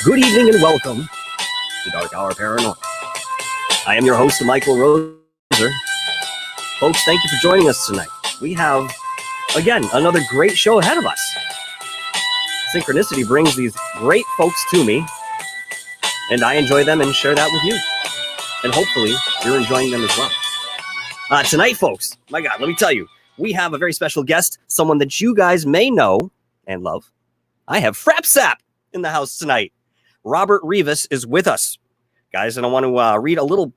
Good evening and welcome to DarkHour Paranormal. I am your host, Michael Roser. Folks, thank you for joining us tonight. We have, again, another great show ahead of us. Synchronicity brings these great folks to me, and I enjoy them and share that with you. And hopefully, you're enjoying them as well. Tonight, folks, my God, let me tell you, we have a very special guest, someone that you guys may know and love. I have Frapsap in the house tonight. Robert Rivas is with us, guys, and I want to read a little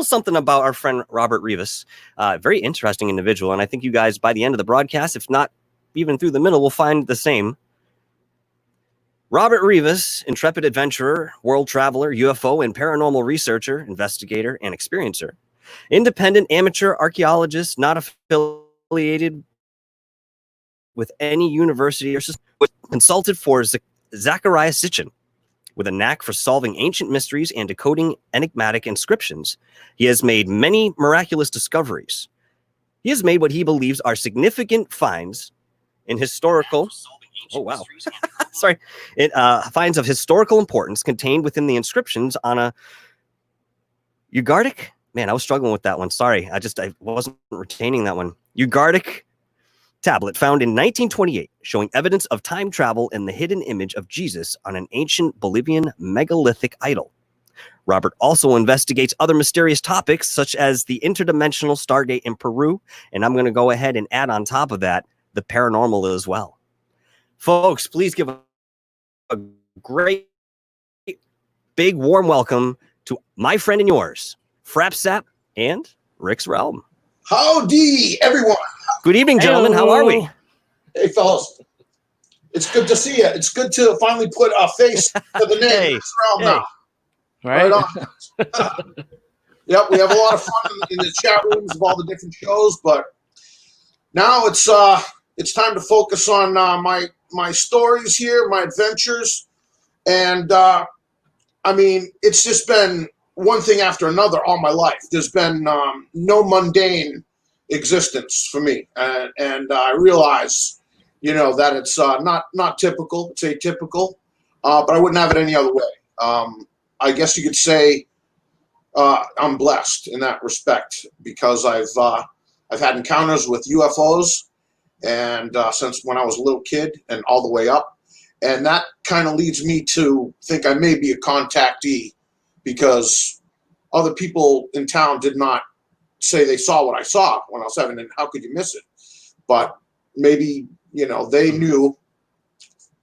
something about our friend Robert Rivas. Very interesting individual, and I think you guys, by the end of the broadcast, if not even through the middle, will find the same. Robert Rivas, intrepid adventurer, world traveler, UFO and paranormal researcher, investigator, and experiencer. Independent amateur archaeologist, not affiliated with any university or system, consulted for Zachariah Sitchin. With a knack for solving ancient mysteries and decoding enigmatic inscriptions, he has made many miraculous discoveries. He has made what he believes are significant finds in historical... Oh, wow. Sorry. Finds of historical importance contained within the inscriptions on a Ugardic... Man, I was struggling with that one. Sorry. I wasn't retaining that one. Ugardic tablet found in 1928, showing evidence of time travel and the hidden image of Jesus on an ancient Bolivian megalithic idol. Robert also investigates other mysterious topics, such as the interdimensional Stargate in Peru, and I'm going to go ahead and add on top of that the paranormal as well. Folks, please give a great, big, warm welcome to my friend and yours, Frapsap and Rick's Realm. Howdy, everyone. Good evening, gentlemen. How are we? Hey, fellas. It's good to see you. It's good to finally put a face to the name. Rick's Realm now. Right on. Yep, we have a lot of fun in the chat rooms of all the different shows, but now it's time to focus on my stories here, my adventures, and I mean, it's just been one thing after another all my life. There's been no mundane existence for me, and I realize, that it's not typical. It's atypical, but I wouldn't have it any other way. I guess you could say I'm blessed in that respect because I've had encounters with UFOs, and since when I was a little kid and all the way up, and that kind of leads me to think I may be a contactee because other people in town did not say they saw what I saw when I was 7, and how could you miss it? But maybe, they knew,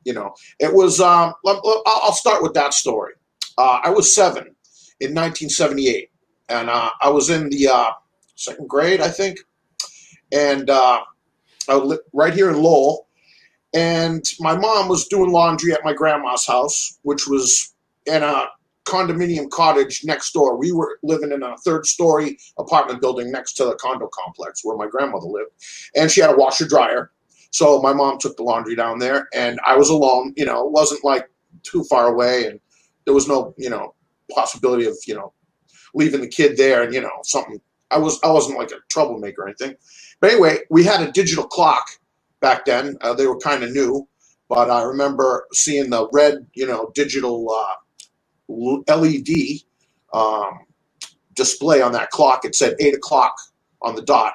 it was, I'll start with that story. I was 7 in 1978, and I was in the 2nd grade, I think, and I lived right here in Lowell, and my mom was doing laundry at my grandma's house, which was in a condominium cottage next door. We were living in a 3rd-story apartment building next to the condo complex where my grandmother lived, and she had a washer dryer. So my mom took the laundry down there, and I was alone. It wasn't like too far away, and there was no possibility of leaving the kid there and something. I wasn't like a troublemaker or anything. But anyway, we had a digital clock back then. They were kind of new, but I remember seeing the red digital LED display on that clock. It said 8 o'clock on the dot,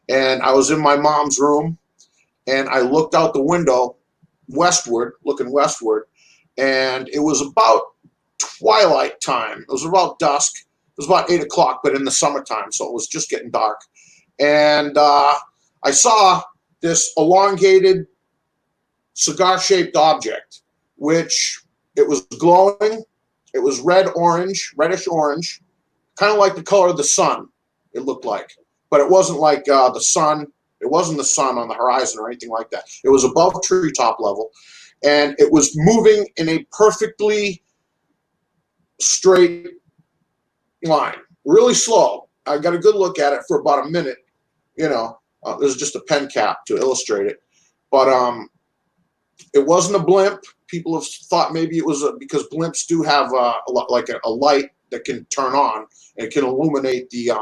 and I was in my mom's room, and I looked out the window looking westward, and it was about twilight time. It was about dusk. It was about 8 o'clock, but in the summertime, so it was just getting dark. And I saw this elongated cigar-shaped object, which it was glowing. It was reddish orange, kind of like the color of the sun, it looked like. But it wasn't like the sun. It wasn't the sun on the horizon or anything like that. It was above treetop level, and it was moving in a perfectly straight line, really slow. I got a good look at it for about a minute. There's just a pen cap to illustrate it. But it wasn't a blimp. People have thought maybe it was because blimps do have a light that can turn on and it can illuminate the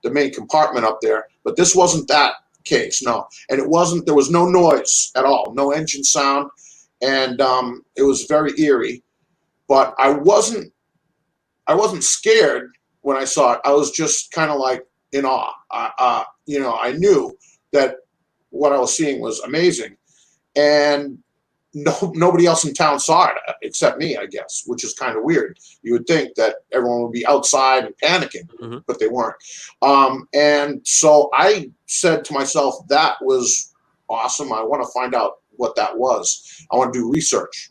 main compartment up there. But this wasn't that case, no. And there was no noise at all, no engine sound, and it was very eerie. but I wasn't scared when I saw it. I was just kind of like in awe. I knew that what I was seeing was amazing, and nobody else in town saw it except me, I guess, which is kind of weird. You would think that everyone would be outside and panicking, but they weren't. And so I said to myself, that was awesome. I want to find out what that was. I want to do research.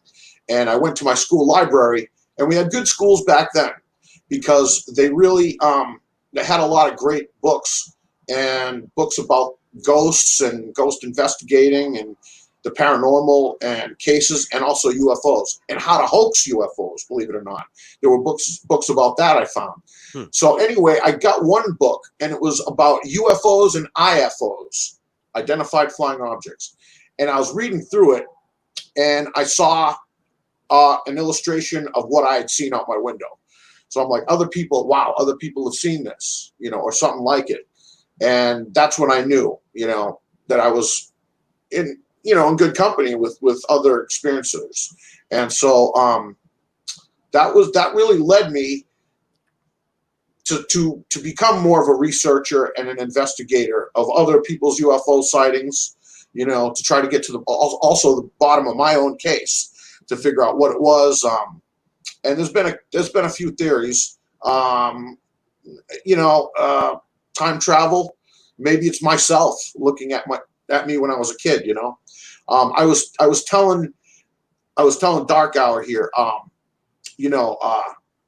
And I went to my school library, and we had good schools back then because they really they had a lot of great books and books about ghosts and ghost investigating and the paranormal and cases, and also UFOs and how to hoax UFOs, believe it or not. There were books about that I found. So anyway, I got one book, and it was about UFOs and IFOs, identified flying objects. And I was reading through it, and I saw an illustration of what I had seen out my window. So I'm like, other people have seen this, or something like it. And that's when I knew, that I was in good company with other experiencers. And so that really led me to become more of a researcher and an investigator of other people's UFO sightings, to try to get to also the bottom of my own case, to figure out what it was. And there's been a few theories, time travel. Maybe it's myself looking at me when I was a kid, I was telling DarkHour here,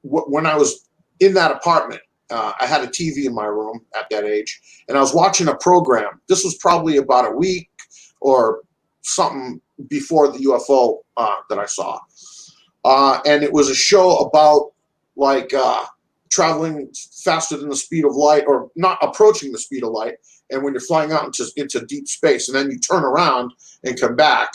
when I was in that apartment, I had a TV in my room at that age, and I was watching a program. This was probably about a week or something before the UFO that I saw. And it was a show about traveling faster than the speed of light, or not approaching the speed of light. And when you're flying out into deep space, and then you turn around and come back,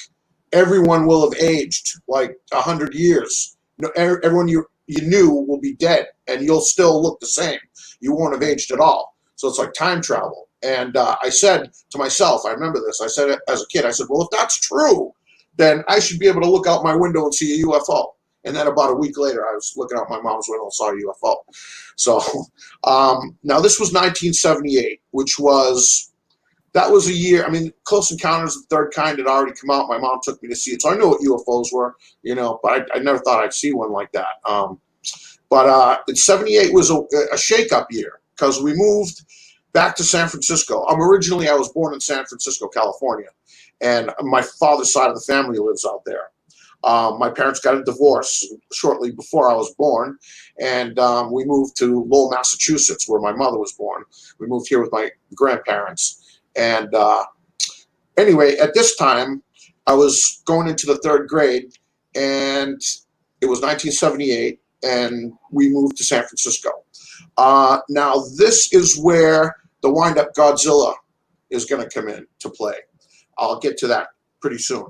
everyone will have aged like 100 years. Everyone you knew will be dead, and you'll still look the same. You won't have aged at all. So it's like time travel. And I said to myself, I remember this, I said it as a kid, I said, well, if that's true, then I should be able to look out my window and see a UFO. And then about a week later, I was looking out my mom's window and saw a UFO. So now this was 1978, that was a year. I mean, Close Encounters of the Third Kind had already come out. My mom took me to see it, so I knew what UFOs were, but I never thought I'd see one like that. But 78 was a shake-up year, because we moved back to San Francisco. I was born in San Francisco, California, and my father's side of the family lives out there. My parents got a divorce shortly before I was born, and we moved to Lowell, Massachusetts, where my mother was born. We moved here with my grandparents. And anyway, at this time, I was going into the third grade, and it was 1978, and we moved to San Francisco. Now, this is where the wind-up Godzilla is going to come in to play. I'll get to that pretty soon.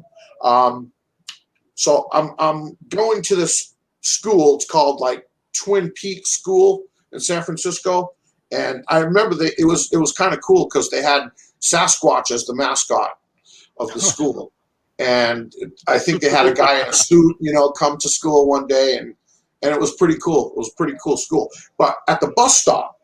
So I'm going to this school. It's called Twin Peaks School in San Francisco, and I remember it was kind of cool because they had Sasquatch as the mascot of the school, and I think they had a guy in a suit, come to school one day, and it was pretty cool. It was a pretty cool school. But at the bus stop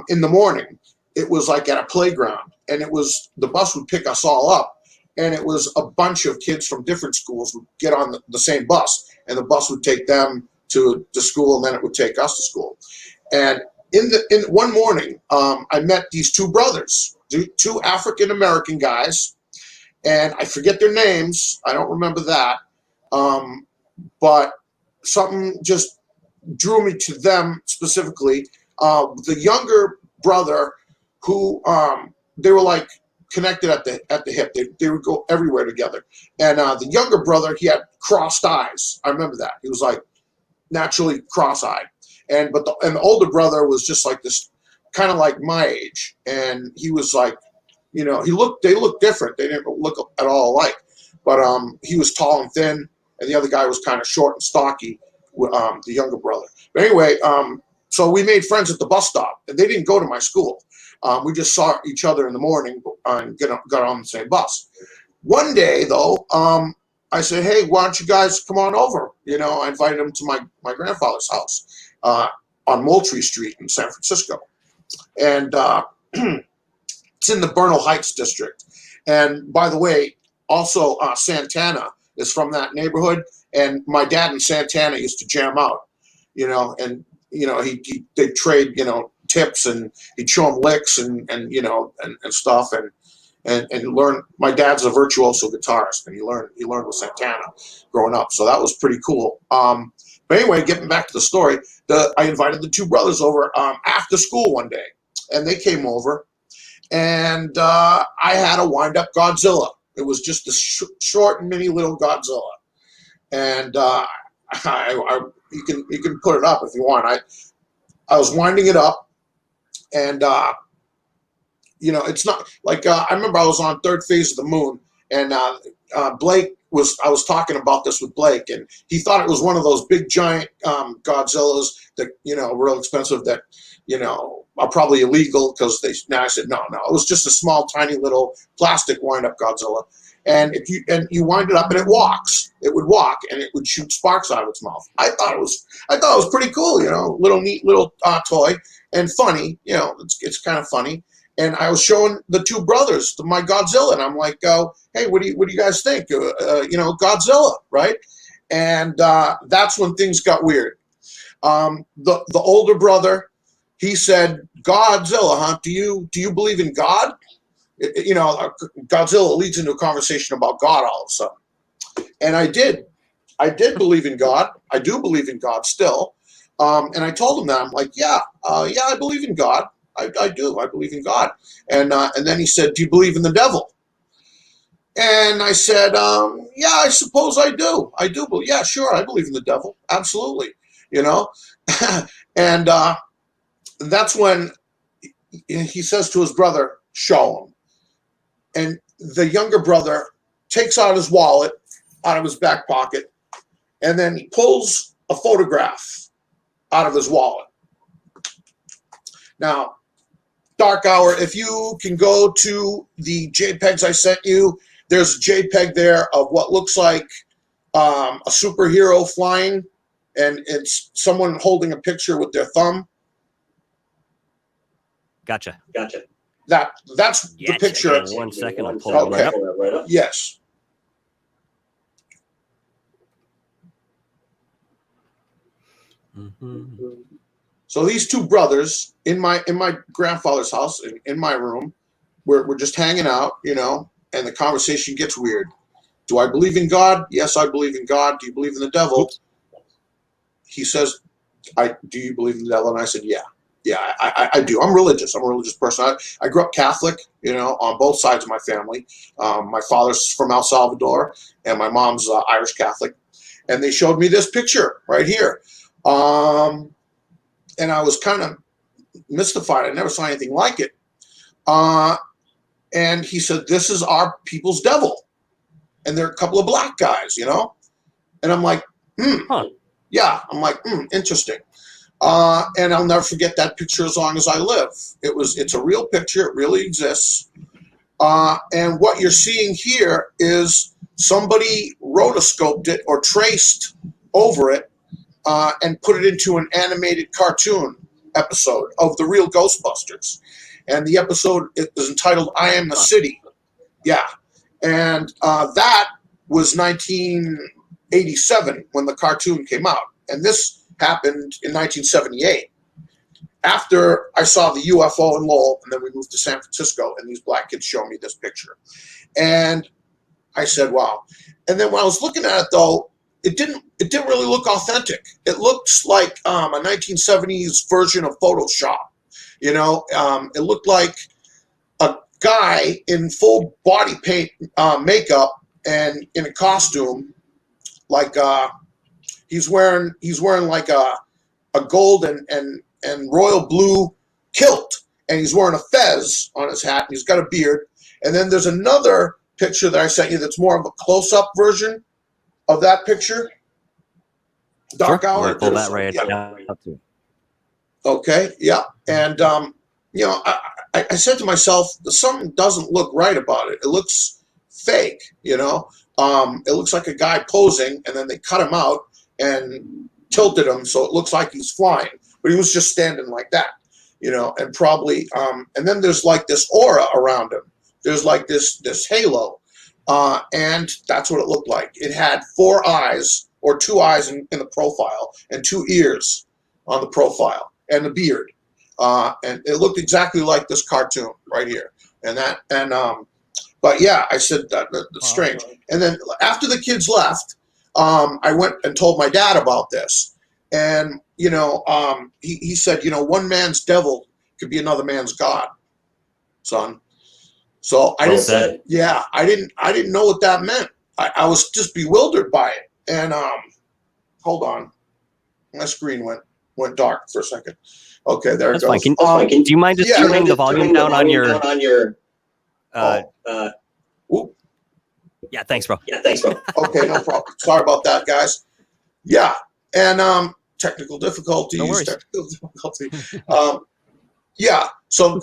in the morning, it was like at a playground, and the bus would pick us all up. And it was a bunch of kids from different schools would get on the same bus, and the bus would take them to school, and then it would take us to school. And in one morning, I met these two brothers, two African American guys, and I forget their names. I don't remember that, but something just drew me to them specifically. The younger brother, who they were connected at the hip. They would go everywhere together. And the younger brother, he had crossed eyes. I remember that. He was naturally cross-eyed. And the older brother was just this, kind of like my age. And he was they looked different. They didn't look at all alike. But he was tall and thin, and the other guy was kind of short and stocky, the younger brother. But anyway, so we made friends at the bus stop, and they didn't go to my school. We just saw each other in the morning and got on the same bus. One day, though, I I said, hey, why don't you guys come on over? You know, I invited them to my grandfather's house on Moultrie Street in San Francisco. And it's in the Bernal Heights district. And by the way, also Santana is from that neighborhood. And my dad and Santana used to jam out, you know, and, you know, they'd trade, you know, tips, and he'd show him licks and you know, and stuff. And learn. My dad's a virtuoso guitarist, and he learned with Santana growing up. So that was pretty cool. But anyway, getting back to the story, I invited the two brothers over after school one day, and they came over, and I had a wind-up Godzilla. It was just a short, mini little Godzilla, and you can put it up if you want. I was winding it up, and you know, it's not like I remember I was on third phase of the moon, and Blake I was talking about this with Blake, and he thought it was one of those big giant Godzillas that, you know, real expensive, that, you know, are probably illegal because now I said no, it was just a small, tiny little plastic wind-up Godzilla, and you wind it up and it would walk and it would shoot sparks out of its mouth. I thought it was pretty cool, you know, neat little toy, and funny, you know, it's kind of funny. And I was showing the two brothers my Godzilla, and I'm like, hey, what do you guys think? You know, Godzilla, right? And that's when things got weird. The older brother, he said, Godzilla, huh? Do you believe in God? You know, Godzilla leads into a conversation about God all of a sudden. And I did believe in God. I do believe in God still. And I told him that. I'm like, yeah, I believe in God. I do. I believe in God. And then he said, do you believe in the devil? And I said, yeah, I suppose I do. I do. Yeah, sure. I believe in the devil. Absolutely. You know? And that's when he says to his brother, show him. And the younger brother takes out his wallet out of his back pocket, and then he pulls a photograph out of his wallet. Now, Dark Hour, if you can go to the JPEGs I sent you, there's a JPEG there of what looks like a superhero flying, and it's someone holding a picture with their thumb. Gotcha. That's the picture. 1 second, I'll pull that right up. Yes. Mm-hmm. So these two brothers in my grandfather's house, in my room, we're just hanging out, you know, and the conversation gets weird. Do I believe in God? Yes, I believe in God. Do you believe in the devil? Oops. He says, do you believe in the devil? And I said, yeah, I do. I'm religious. I'm a religious person. I grew up Catholic, you know, on both sides of my family. My father's from El Salvador, and my mom's Irish Catholic. And they showed me this picture right here. And I was kind of mystified. I never saw anything like it. And he said, this is our people's devil. And they're a couple of black guys, you know? And I'm like, yeah. I'm like, interesting. And I'll never forget that picture as long as I live. It's a real picture. It really exists. And what you're seeing here is somebody rotoscoped it or traced over it and put it into an animated cartoon episode of the real Ghostbusters. And the episode is entitled I Am the City. Yeah. And that was 1987 when the cartoon came out. And this happened in 1978. After I saw the UFO in Lowell, and then we moved to San Francisco, and these black kids showed me this picture. And I said, wow. And then when I was looking at it, though, it didn't really look authentic. It looks like a 1970s version of Photoshop. You know, it looked like a guy in full body paint makeup and in a costume, like he's wearing like a gold and royal blue kilt, and he's wearing a fez on his hat, and he's got a beard. And then there's another picture that I sent you that's more of a close-up version of that picture. Dark Hour. Pull that right down. Okay, yeah. And, you know, I said to myself, something doesn't look right about it. It looks fake, you know. It looks like a guy posing, and then they cut him out and tilted him so it looks like he's flying, but he was just standing like that, you know. And probably and then there's like this aura around him. There's like this halo, and that's what it looked like. It had 4 eyes, or 2 eyes in the profile, and 2 ears on the profile, and a beard, and it looked exactly like this cartoon right here. But yeah, I said that's strange. And then after the kids left, I went and told my dad about this, and you know, he said, you know, one man's devil could be another man's god, son. So I didn't. Yeah, I didn't know what that meant. I was just bewildered by it. And hold on, my screen went dark for a second. Okay, there it goes. Fine. Do you mind just turning the volume down on your? Yeah, thanks, bro. Okay, no problem. Sorry about that, guys. Yeah, and technical difficulties. No worries. Technical difficulty. Yeah. So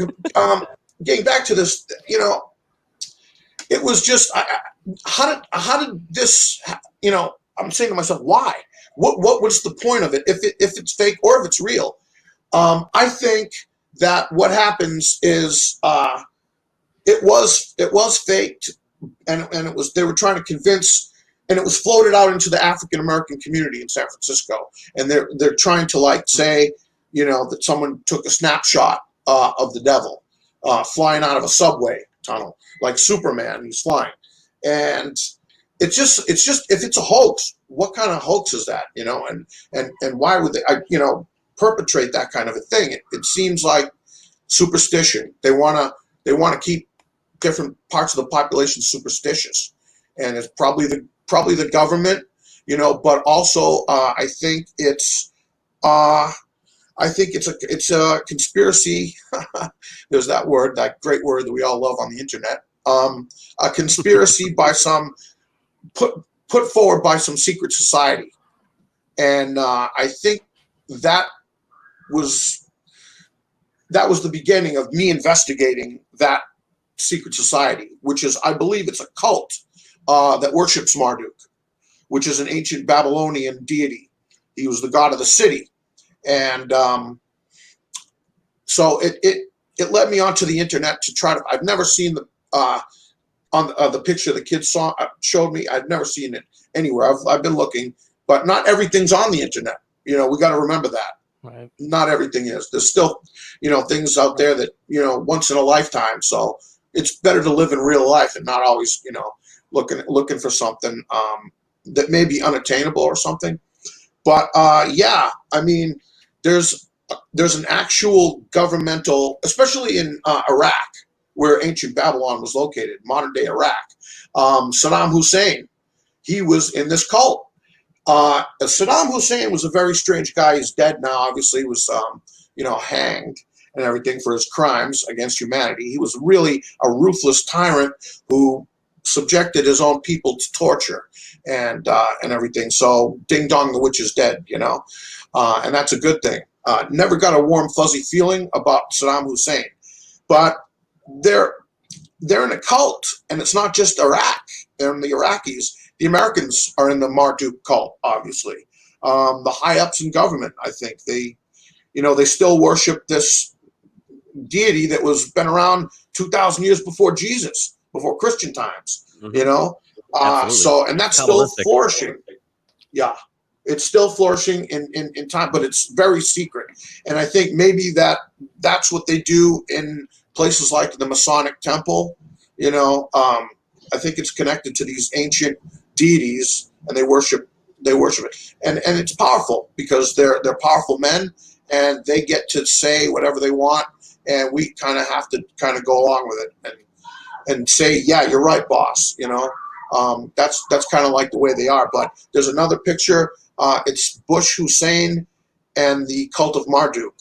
getting back to this, you know, it was just how did this? You know, I'm saying to myself, why? What was the point of it? If it's fake or if it's real? I think that what happens is it was faked, and it was, they were trying to convince, and it was floated out into the African American community in San Francisco, and they're trying to like say, you know, that someone took a snapshot of the devil flying out of a subway tunnel like Superman. He's flying, and it's just if it's a hoax, what kind of hoax is that, you know? And why would they, you know, perpetrate that kind of a thing? It seems like superstition. They want to keep different parts of the population superstitious, and it's probably the government, you know. But also, I think it's a conspiracy. There's that word, that great word that we all love on the internet. A conspiracy by some put forward by some secret society, and I think that was the beginning of me investigating that secret society, which is, I believe it's a cult that worships Marduk, which is an ancient Babylonian deity. He was the god of the city, and so it led me onto the internet to try to. I've never seen the the picture the kids showed me. I've never seen it anywhere. I've been looking, but not everything's on the internet. You know, we got to remember that. Right. Not everything is. There's still, you know, things out there that, you know, once in a lifetime. So it's better to live in real life and not always, you know, looking for something that may be unattainable or something. But yeah, I mean, there's an actual governmental, especially in Iraq, where ancient Babylon was located, modern day Iraq. Saddam Hussein, he was in this cult. Saddam Hussein was a very strange guy. He's dead now. Obviously, he was, you know, hanged and everything for his crimes against humanity. He was really a ruthless tyrant who subjected his own people to torture and everything. So, ding dong, the witch is dead, you know, and that's a good thing. Never got a warm, fuzzy feeling about Saddam Hussein, but they're in a cult, and it's not just Iraq. They're in the Iraqis. The Americans are in the Marduk cult, obviously. The high-ups in government, I think, they still worship this deity that was been around 2,000 years before Jesus, before Christian times, you know? So, and that's still flourishing. Yeah, it's still flourishing in time, but it's very secret. And I think maybe that's what they do in places like the Masonic Temple, you know. I think it's connected to these ancient deities, and they worship it, and it's powerful because they're powerful men, and they get to say whatever they want, and we kind of have to kind of go along with it and say, yeah, you're right, boss, you know. That's kind of like the way they are. But there's another picture. It's Bush Hussein and the cult of Marduk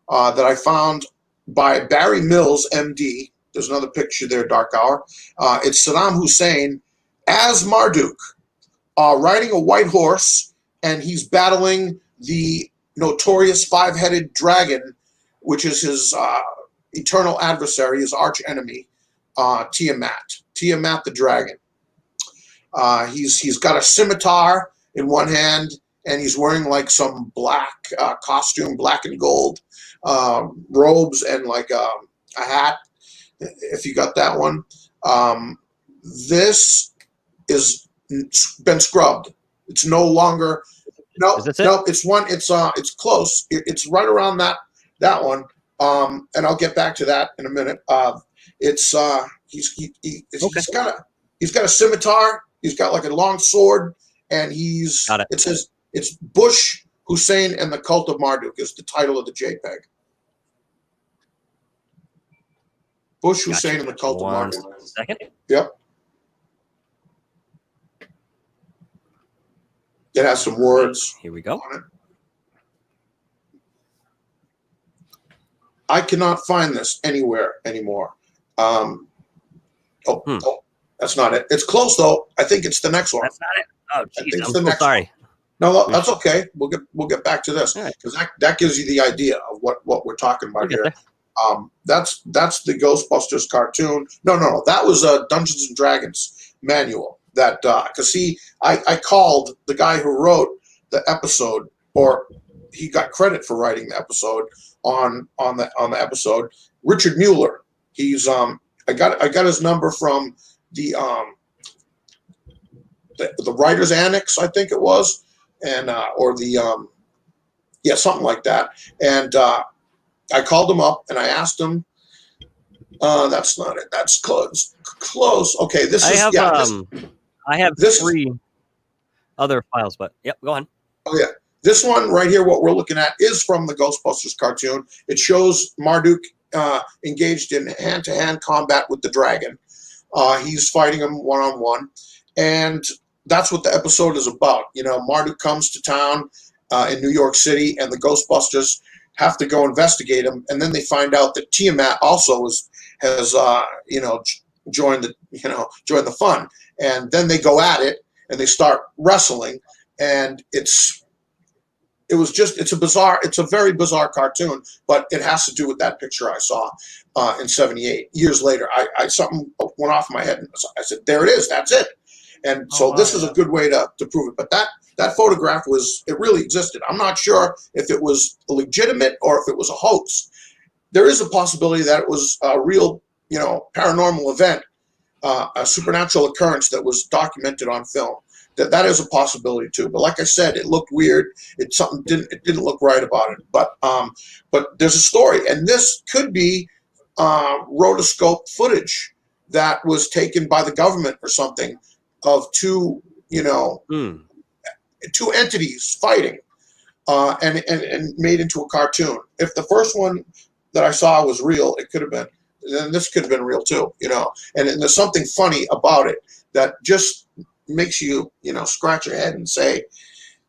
that I found by Barry Mills, MD. There's another picture there, Dark Hour. It's Saddam Hussein as Marduk, riding a white horse, and he's battling the notorious 5-headed dragon, which is his eternal adversary, his arch enemy, Tiamat. Tiamat the dragon. He's got a scimitar in one hand, and he's wearing like some black costume, black and gold robes, and like a hat. If you got that one, this is been scrubbed. It's no longer. No, it's one. It's close. It's right around that one. And I'll get back to that in a minute. He's got a scimitar. He's got like a long sword, and it says it's Bush, Hussein, and the Cult of Marduk is the title of the JPEG. Bush, Hussein, and the Cult of Marduk. Second. Yep. It has some words. Here we go. On it. I cannot find this anywhere anymore. Oh, that's not it. It's close though. I think it's the next one. That's not it. Oh, geez, I'm so sorry. One. No, that's okay. We'll get back to this because that gives you the idea of what we're talking about here. That's the Ghostbusters cartoon. No. That was a Dungeons and Dragons manual. That because I called the guy who wrote the episode, or he got credit for writing the episode on the episode. Richard Mueller. He's I got his number from the writer's annex, I think it was, and or the something like that. And I called him up and I asked him. That's not it. That's close. Okay, I have three other files, but yep, go on. Oh yeah, this one right here, what we're looking at, is from the Ghostbusters cartoon. It shows Marduk engaged in hand-to-hand combat with the dragon. He's fighting him one-on-one, and that's what the episode is about. You know, Marduk comes to town in New York City, and the Ghostbusters have to go investigate him, and then they find out that Tiamat also has joined the fun. And then they go at it and they start wrestling, and it's a very bizarre cartoon, but it has to do with that picture I saw in '78. Years later, I something went off my head and I said, there it is, that's it. And so this is a good way to prove it. But that photograph it really existed. I'm not sure if it was legitimate or if it was a hoax. There is a possibility that it was a real, paranormal event. A supernatural occurrence that was documented on film. That is a possibility too. But like I said, it looked weird. It didn't look right about it. But there's a story, and this could be rotoscope footage that was taken by the government or something of two entities fighting, and made into a cartoon. If the first one that I saw was real, it could have been. Then this could have been real too, and there's something funny about it that just makes you, scratch your head and say,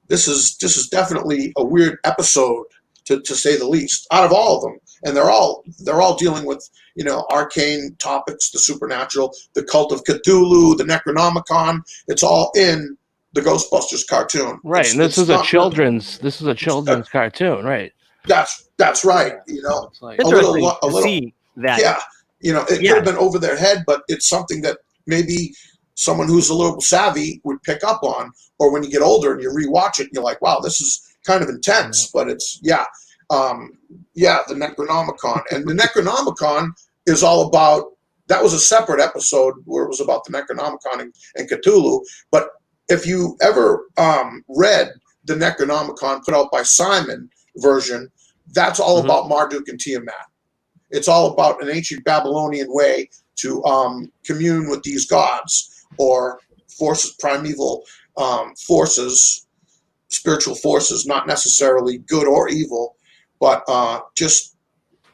this is definitely a weird episode to say the least, out of all of them. And they're all dealing with, arcane topics, the supernatural, the cult of Cthulhu, the Necronomicon. It's all in the Ghostbusters cartoon. Right. And this is a children's cartoon, right? That's right. It's like, a little see that. Yeah, it could have been over their head, but it's something that maybe someone who's a little savvy would pick up on, or when you get older and you rewatch it, and you're like, wow, this is kind of intense. But it's the Necronomicon, and the Necronomicon is all about. That was a separate episode where it was about the Necronomicon and Cthulhu. But if you ever read the Necronomicon put out by Simon version, that's all about Marduk and Tiamat. It's all about an ancient Babylonian way to commune with these gods or forces, primeval forces, spiritual forces, not necessarily good or evil, but just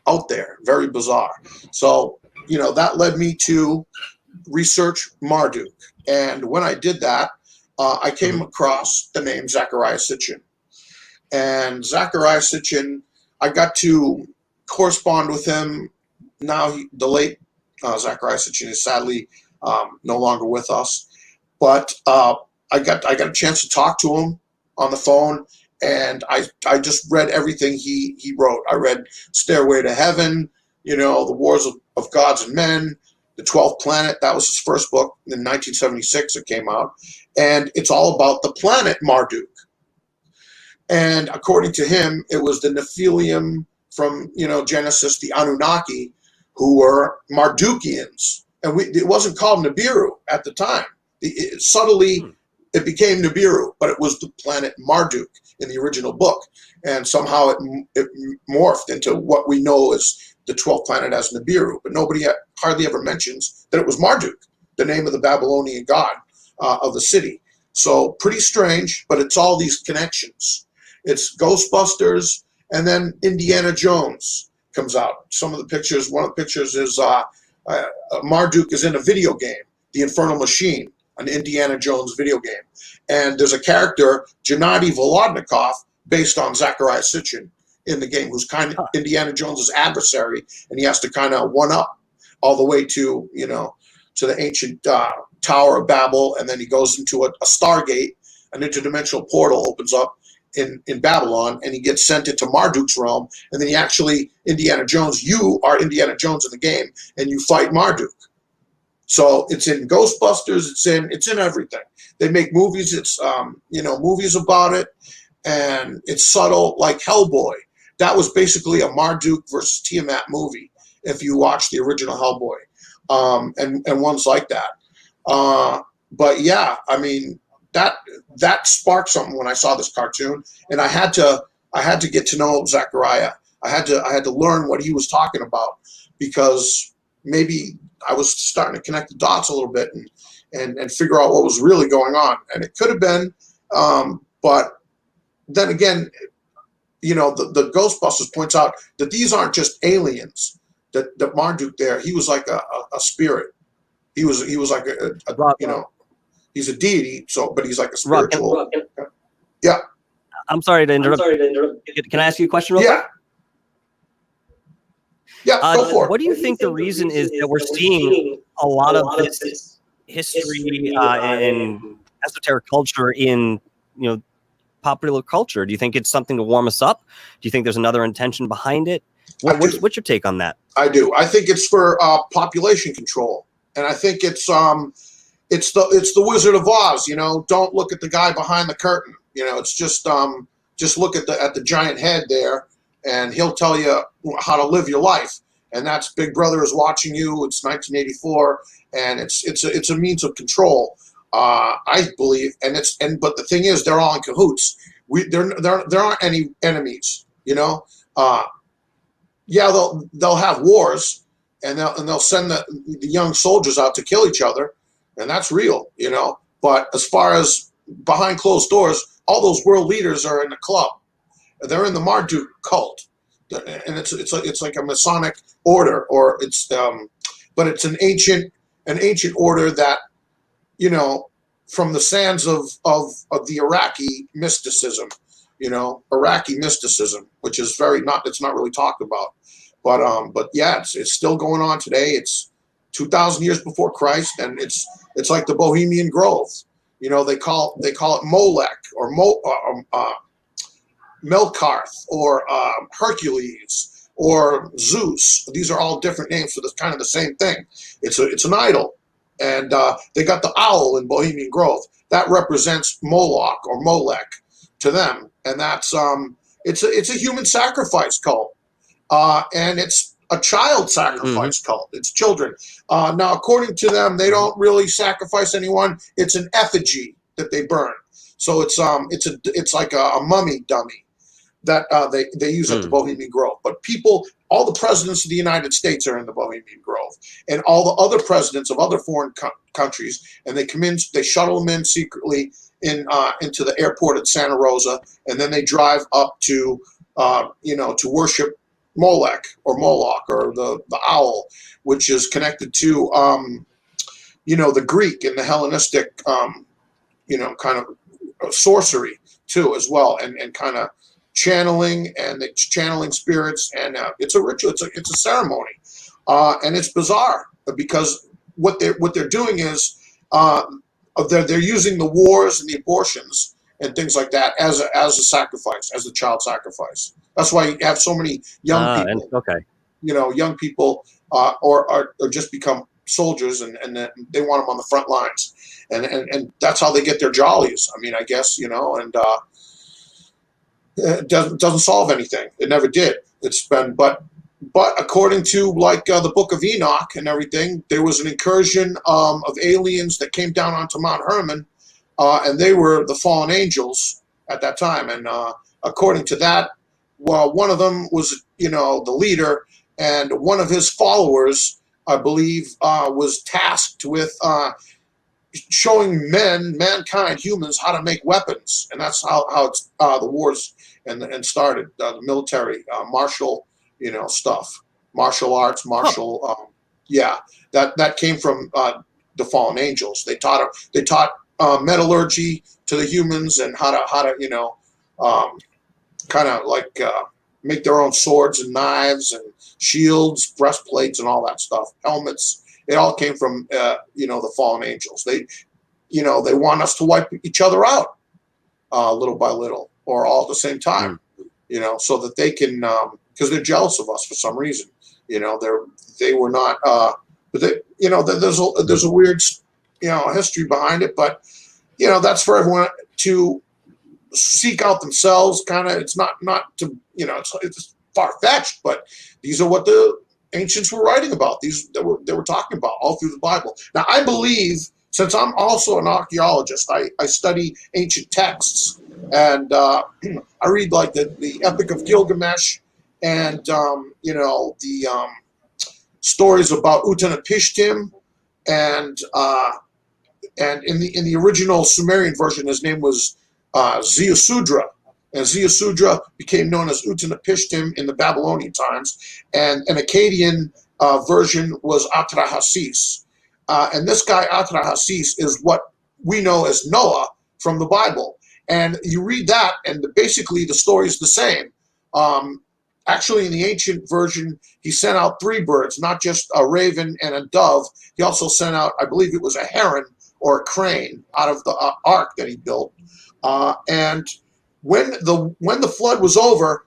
out there, very bizarre. So, that led me to research Marduk. And when I did that, I came across the name Zecharia Sitchin. And Zecharia Sitchin, I got to correspond with him. Now the late Zecharia Sitchin is sadly no longer with us, but I got a chance to talk to him on the phone, and I just read everything he wrote. I read Stairway to Heaven, The Wars of Gods and Men, The 12th Planet, that was his first book. In 1976 it came out. And it's all about the planet Marduk. And according to him, it was the Nephilim from, Genesis, the Anunnaki, who were Mardukians. And it wasn't called Nibiru at the time. It became Nibiru, but it was the planet Marduk in the original book. And somehow it morphed into what we know as the 12th planet as Nibiru. But nobody hardly ever mentions that it was Marduk, the name of the Babylonian god of the city. So pretty strange, but it's all these connections. It's Ghostbusters, and then Indiana Jones comes out. Some of the pictures, one of the pictures is Marduk is in a video game, The Infernal Machine, an Indiana Jones video game. And there's a character, Gennady Volodnikov, based on Zachariah Sitchin in the game, who's kind of Indiana Jones's adversary, and he has to kind of one-up all the way to, to the ancient Tower of Babel, and then he goes into a Stargate, an interdimensional portal opens up in Babylon, and he gets sent into Marduk's realm, and then Indiana Jones, you are Indiana Jones in the game, and you fight Marduk. So it's in Ghostbusters, it's in everything. They make movies, it's movies about it, and it's subtle, like Hellboy. That was basically a Marduk versus Tiamat movie, if you watch the original Hellboy, and ones like that. But yeah, I mean, that sparked something when I saw this cartoon, and I had to get to know Zachariah. I had to learn what he was talking about, because maybe I was starting to connect the dots a little bit and figure out what was really going on. And it could have been, but then again, the Ghostbusters points out that these aren't just aliens. That Marduk there, he was like a spirit. He was like he's a deity. But he's like a spiritual. Yeah. I'm sorry to interrupt. Can I ask you a question real quick? Yeah, go for it. What do you think the reason is that we're seeing a lot of this history and esoteric culture in, popular culture? Do you think it's something to warm us up? Do you think there's another intention behind it? What's your take on that? I do. I think it's for population control, and I think it's the Wizard of Oz. Don't look at the guy behind the curtain. It's just look at the giant head there, and he'll tell you how to live your life. And that's Big Brother is watching you. It's 1984, and it's a means of control. I believe, but the thing is, they're all in cahoots. There aren't any enemies. They'll have wars, and they'll send the young soldiers out to kill each other, and that's real. But as far as behind closed doors, all those world leaders are in the club. They're in the Marduk cult, and it's like a Masonic order, or but it's an ancient order that, from the sands of the Iraqi mysticism, Iraqi mysticism, which is it's not really talked about, but yeah, it's still going on today. It's 2,000 years before Christ, and it's like the Bohemian Grove. They call it Molech or Melkarth or Hercules or Zeus. These are all different names for this kind of the same thing. It's an idol, and they got the owl in Bohemian Grove that represents Moloch or Molech to them, and that's it's a human sacrifice cult, and it's a child sacrifice cult. It's children. Now, according to them, they don't really sacrifice anyone. It's an effigy that they burn. So it's like a mummy dummy that they use at the Bohemian Grove. But all the presidents of the United States are in the Bohemian Grove, and all the other presidents of other foreign countries, and they come in, they shuttle them in secretly into the airport at Santa Rosa, and then they drive up to to worship Molech or Moloch or the owl, which is connected to the Greek and the Hellenistic kind of sorcery too as well, and kind of channeling spirits, and it's a ritual, it's a ceremony, and it's bizarre because what they're doing is they're using the wars and the abortions and things like that as a sacrifice, as a child sacrifice. That's why you have so many young people. Young people or just become soldiers, and they want them on the front lines, and that's how they get their jollies. I mean, I guess, and it doesn't solve anything. It never did. It's been, but according to the Book of Enoch and everything, there was an incursion of aliens that came down onto Mount Hermon, and they were the fallen angels at that time. And according to that, well, one of them was the leader, and one of his followers, I believe, was tasked with showing mankind, humans, how to make weapons, and that's how it's, the wars and started, the military, martial, stuff, martial arts, that came from the fallen angels. They taught metallurgy to the humans, and how to kind of make their own swords and knives and shields, breastplates, and all that stuff, helmets. It all came from the fallen angels. They want us to wipe each other out little by little, or all at the same time, so that they can, because they're jealous of us for some reason. They were not, but they, there's a weird, history behind it, but that's for everyone to seek out themselves. Kind of, it's not to, it's far fetched, but these are what the ancients were writing about. These they were talking about all through the Bible. Now, I believe, since I'm also an archaeologist, I study ancient texts, and I read the Epic of Gilgamesh, and the stories about Utanapishtim, and in the original Sumerian version, his name was Ziusudra, and Ziusudra became known as Utanapishtim in the Babylonian times, and an Akkadian version was Atrahasis. And this guy, Atrahasis, is what we know as Noah from the Bible. And you read that, and basically the story is the same. Actually, in the ancient version, he sent out 3 birds, not just a raven and a dove. He also sent out, I believe it was a heron or a crane out of the ark that he built. And when the flood was over,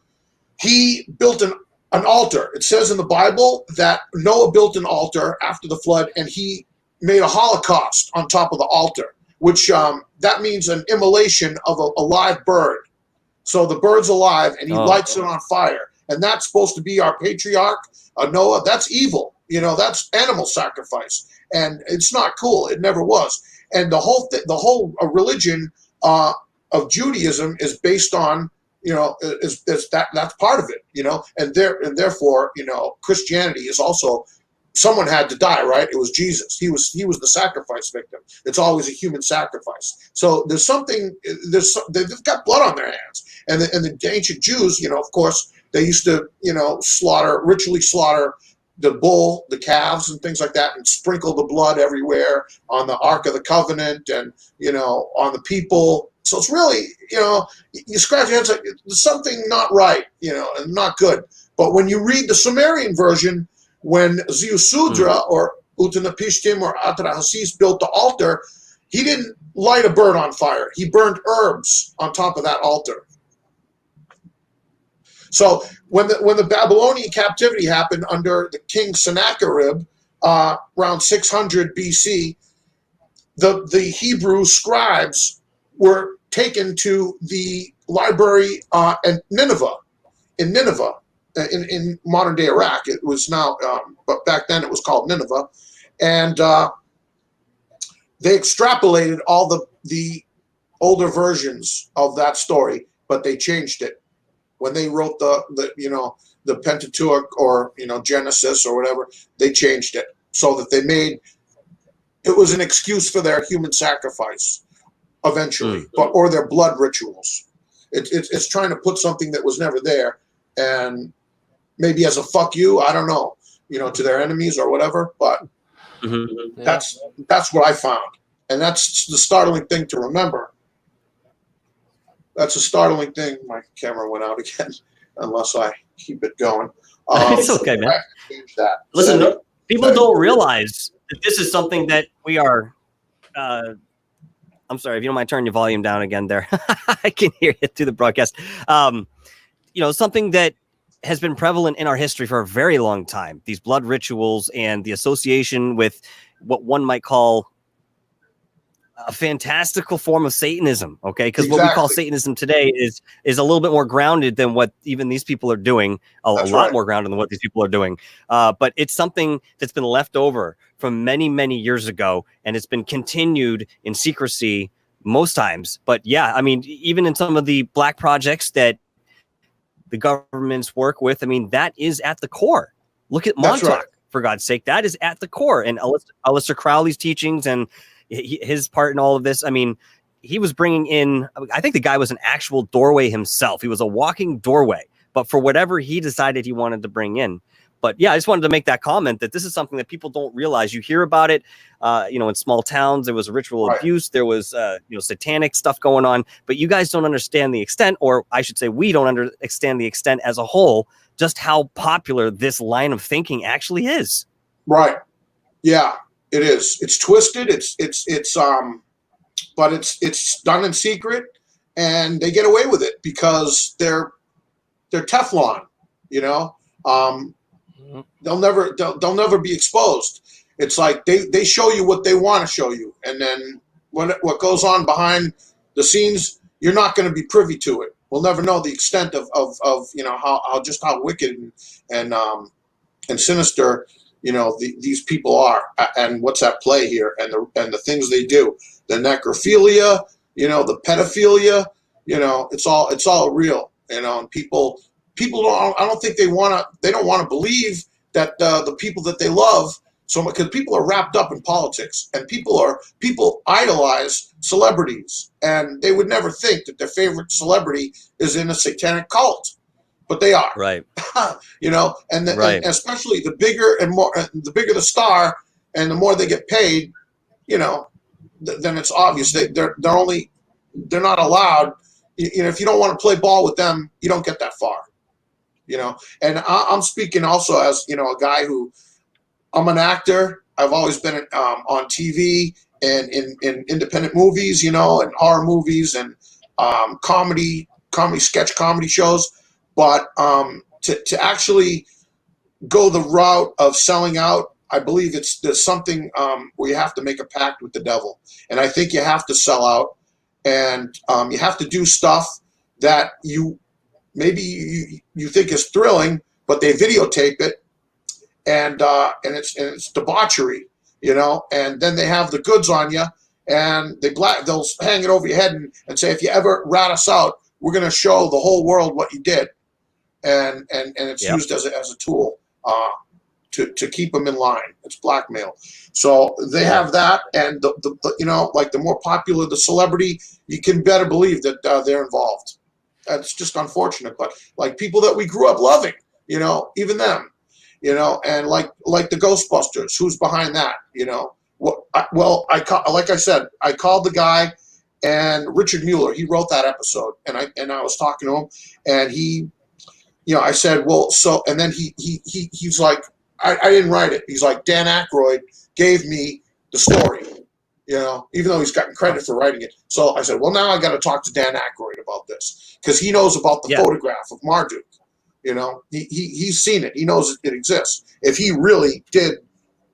he built an altar. It says in the Bible that Noah built an altar after the flood, and he made a holocaust on top of the altar, which that means an immolation of a live bird. So the bird's alive, and he lights it on fire. And that's supposed to be our patriarch, Noah. That's evil. That's animal sacrifice. And it's not cool. It never was. And the whole religion of Judaism is based on, is that's part of it, and therefore, Christianity is also, someone had to die, right? It was Jesus. He was the sacrifice victim. It's always a human sacrifice. So they've got blood on their hands. And the ancient Jews, of course, they used to, ritually slaughter the bull, the calves, and things like that, and sprinkle the blood everywhere on the Ark of the Covenant, and, on the people. So it's really, you scratch your head, like, there's something not right, and not good. But when you read the Sumerian version, when Ziusudra or Utanapishtim or Atrahasis built the altar, he didn't light a bird on fire. He burned herbs on top of that altar. So when the Babylonian captivity happened under the king Sennacherib around 600 BC, the Hebrew scribes were taken to the library in Nineveh, in modern day Iraq. It was now, but back then it was called Nineveh, and they extrapolated all the older versions of that story, but they changed it when they wrote the Pentateuch, or Genesis or whatever. They changed it so that it was an excuse for their human sacrifice eventually, or their blood rituals. It's trying to put something that was never there, and maybe as a fuck you, I don't know, to their enemies or whatever. But that's what I found, and that's the startling thing to remember. That's a startling thing. My camera went out again, unless I keep it going. It's okay, man. Change that. Listen, people don't realize that this is something that we are. I'm sorry, if you don't mind turning your volume down again there. I can hear it through the broadcast. Something that has been prevalent in our history for a very long time. These blood rituals and the association with what one might call a fantastical form of Satanism. Okay. Because what we call Satanism today is a little bit more grounded than what even these people are doing, a lot more grounded than what these people are doing. But it's something that's been left over from many, many years ago, and it's been continued in secrecy most times. But yeah, I mean, even in some of the black projects that the governments work with, I mean, that is at the core. Look at Montauk, for God's sake. That is at the core. And Aleister Crowley's teachings and his part in all of this. I mean, he was bringing in, I think the guy was an actual doorway himself. He was a walking doorway, but for whatever he decided he wanted to bring in. But yeah, I just wanted to make that comment that this is something that people don't realize. You hear about it, in small towns. There was ritual abuse. There was, satanic stuff going on. But you guys don't understand the extent, or I should say, we don't understand the extent as a whole, just how popular this line of thinking actually is. Right. Yeah, it is. It's twisted. But it's done in secret, and they get away with it because they're Teflon. They'll never be exposed. It's like they show you what they want to show you, and then what goes on behind the scenes, you're not going to be privy to it. We'll never know the extent of how wicked and sinister these people are, and what's at play here, and the things they do, the necrophilia, the pedophilia, it's all real, and people don't. I don't think they don't want to believe that the people that they love so much, because people are wrapped up in politics, and people idolize celebrities, and they would never think that their favorite celebrity is in a satanic cult, but they are. Right. And especially the bigger the star, and the more they get paid, then it's obvious they're not allowed. If you don't want to play ball with them, you don't get that far. And I'm speaking also as a guy who, I'm an actor. I've always been on TV and in independent movies, and horror movies and sketch comedy shows. But to actually go the route of selling out, I believe there's something where you have to make a pact with the devil, and I think you have to sell out, and you have to do stuff that you think is thrilling, but they videotape it, and it's debauchery, and then they have the goods on you, and they'll hang it over your head and say, if you ever rat us out, we're going to show the whole world what you did, and it's used as a tool to keep them in line. It's blackmail. So they have that, and the more popular the celebrity, you can better believe that they're involved. That's just unfortunate, but like people that we grew up loving, even them, and like the Ghostbusters, who's behind that, like I said, I called the guy, and Richard Mueller, he wrote that episode, and I was talking to him, and he, I said, well, so, and then he's like, I didn't write it. He's like, Dan Aykroyd gave me the story, even though he's gotten credit for writing it. So I said, well, now I got to talk to Dan Aykroyd about this, because he knows about the photograph of Marduk. He's seen it. He knows it exists. If he really did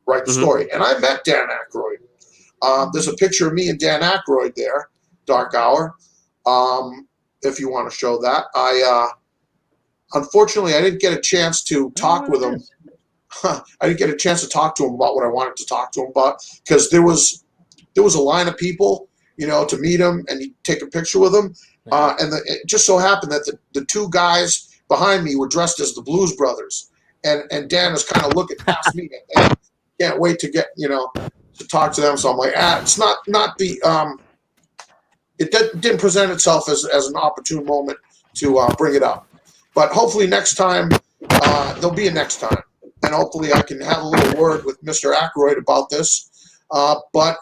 write the story. And I met Dan Aykroyd. There's a picture of me and Dan Aykroyd there, Dark Hour. If you want to show that. Unfortunately, I didn't get a chance to talk with him. I didn't get a chance to talk to him about what I wanted to talk to him about, because there was a line of people, to meet him and take a picture with him. And it just so happened that the two guys behind me were dressed as the Blues Brothers. And Dan was kind of looking past me and can't wait to get, to talk to them. So I'm like, it's not the, it didn't present itself as an opportune moment to bring it up. But hopefully next time, there'll be a next time. And hopefully I can have a little word with Mr. Aykroyd about this. But